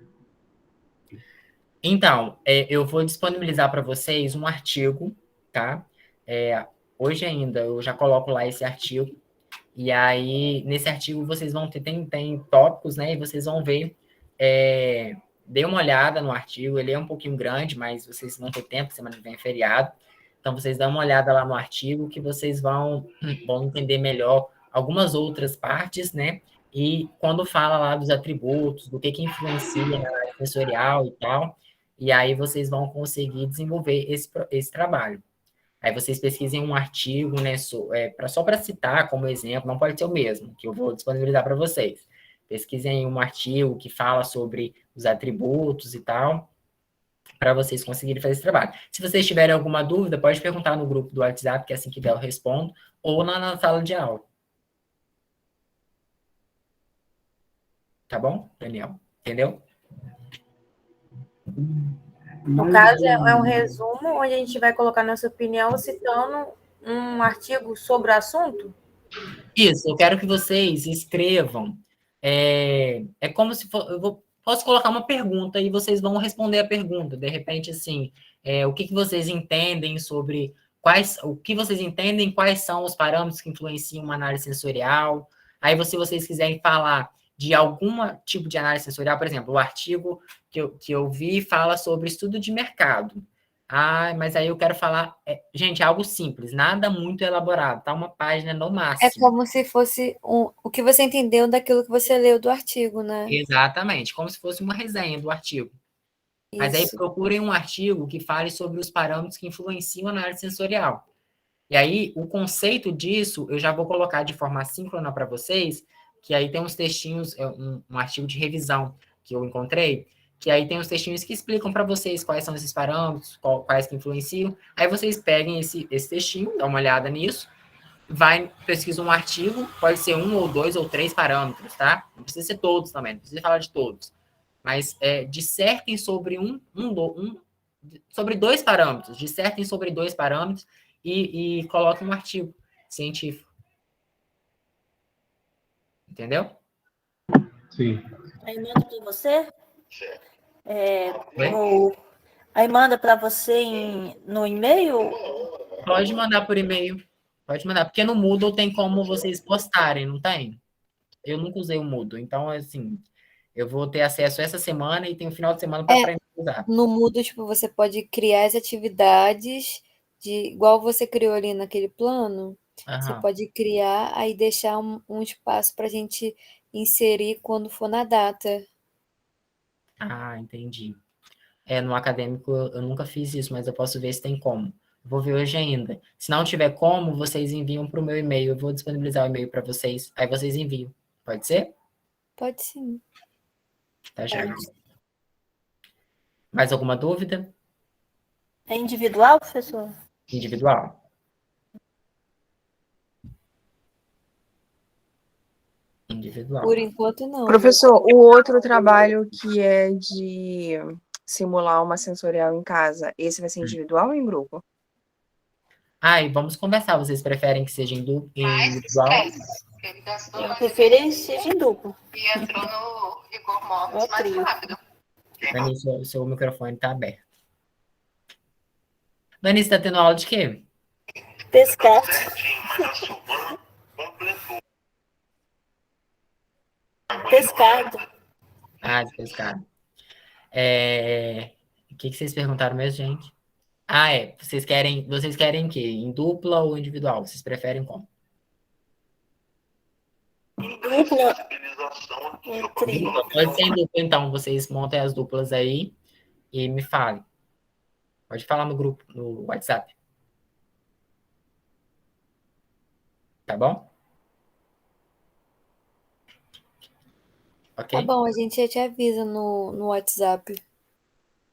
A: Então, eu vou disponibilizar para vocês um artigo, tá? Hoje ainda eu já coloco lá esse artigo, e aí nesse artigo vocês vão ter, tem tópicos, né? E vocês vão ver, dê uma olhada no artigo, ele é um pouquinho grande, mas vocês vão ter tempo, semana que vem é feriado, então vocês dão uma olhada lá no artigo, que vocês vão entender melhor algumas outras partes, né? E quando fala lá dos atributos, do que influencia na área sensorial e tal, e aí vocês vão conseguir desenvolver esse trabalho. Aí vocês pesquisem um artigo, né, só para citar como exemplo, não pode ser o mesmo, que eu vou disponibilizar para vocês. Pesquisem um artigo que fala sobre os atributos e tal, para vocês conseguirem fazer esse trabalho. Se vocês tiverem alguma dúvida, pode perguntar no grupo do WhatsApp, que assim que der eu respondo, ou na sala de aula. Tá bom, Daniel? Entendeu?
D: No caso, é um resumo onde a gente vai colocar nossa opinião citando um artigo sobre o assunto?
A: Isso, eu quero que vocês escrevam. É como se for, posso colocar uma pergunta e vocês vão responder a pergunta. De repente, assim, o que vocês entendem sobre o que vocês entendem, quais são os parâmetros que influenciam uma análise sensorial. Aí, se vocês quiserem falar de algum tipo de análise sensorial, por exemplo, o artigo que eu vi fala sobre estudo de mercado. Ah, mas aí eu quero falar... gente, é algo simples, nada muito elaborado, tá? Uma página no máximo.
B: É como se fosse o que você entendeu daquilo que você leu do artigo, né?
A: Exatamente, como se fosse uma resenha do artigo.
B: Isso.
A: Mas aí procurem um artigo que fale sobre os parâmetros que influenciam a análise sensorial. E aí, o conceito disso, eu já vou colocar de forma assíncrona para vocês, que aí tem uns textinhos, um artigo de revisão que eu encontrei, que aí tem uns textinhos que explicam para vocês quais são esses parâmetros, quais que influenciam. Aí vocês peguem esse textinho, dá uma olhada nisso, pesquisa um artigo, pode ser 1 ou 2 ou 3 parâmetros, tá? Não precisa ser todos também, não precisa falar de todos. Mas dissertem sobre sobre 2 parâmetros, dissertem sobre 2 parâmetros e coloquem um artigo científico. Entendeu?
C: Sim.
F: Aí manda para você? Aí manda para você no e-mail?
A: Pode mandar por e-mail. Pode mandar, porque no Moodle tem como vocês postarem, não tem? Eu nunca usei o Moodle, então, assim, eu vou ter acesso essa semana e tem um final de semana para aprender a usar.
B: No Moodle, tipo, você pode criar as atividades igual você criou ali naquele plano. Você pode criar, aí deixar um espaço para a gente inserir quando for na data.
A: Ah, entendi. No acadêmico eu nunca fiz isso, mas eu posso ver se tem como. Vou ver hoje ainda. Se não tiver como, vocês enviam para o meu e-mail. Eu vou disponibilizar o e-mail para vocês. Aí vocês enviam. Pode ser?
B: Pode sim.
A: Tá já. Mais alguma dúvida?
F: É individual, professor?
A: Individual. Individual.
B: Por enquanto, não.
H: Professor, o outro trabalho que é de simular uma sensorial em casa, esse vai ser individual ou em grupo?
A: E vamos conversar. Vocês preferem que seja individual?
F: Eu prefiro que seja em duplo.
L: E entrou no Rigor Mortis mais rápido.
A: Danice, o seu microfone está aberto. Danice, está tendo aula de quê?
F: Pescar. Pescado.
A: De pescado. O que vocês perguntaram mesmo, gente? Vocês querem o quê? Em dupla ou individual? Vocês preferem como?
F: Dupla.
A: Pode ser em dupla, então. Vocês montem as duplas aí e me falem. Pode falar no grupo, no WhatsApp. Tá bom? Ok?
B: Tá bom, a gente já te avisa no WhatsApp.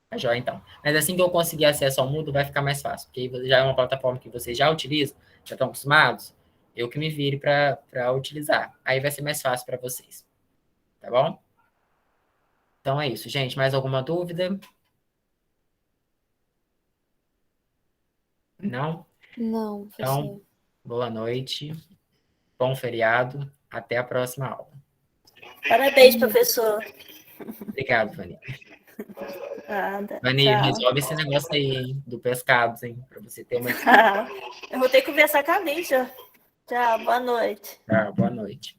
A: Tá joia, então. Mas assim que eu conseguir acesso ao Moodle, vai ficar mais fácil, porque já é uma plataforma que vocês já utilizam, já estão acostumados, eu que me vire para utilizar. Aí vai ser mais fácil para vocês. Tá bom? Então é isso, gente. Mais alguma dúvida? Não?
B: Não, professor.
A: Então, boa noite. Bom feriado. Até a próxima aula.
F: Parabéns, professor.
A: Obrigado, Vani.
F: Nada.
A: Vani,
F: Tchau.
A: resolve esse negócio aí, hein, do pescado, hein? Para você ter uma...
F: Eu vou ter que conversar com a Lígia. Tchau, boa noite.
A: Boa noite.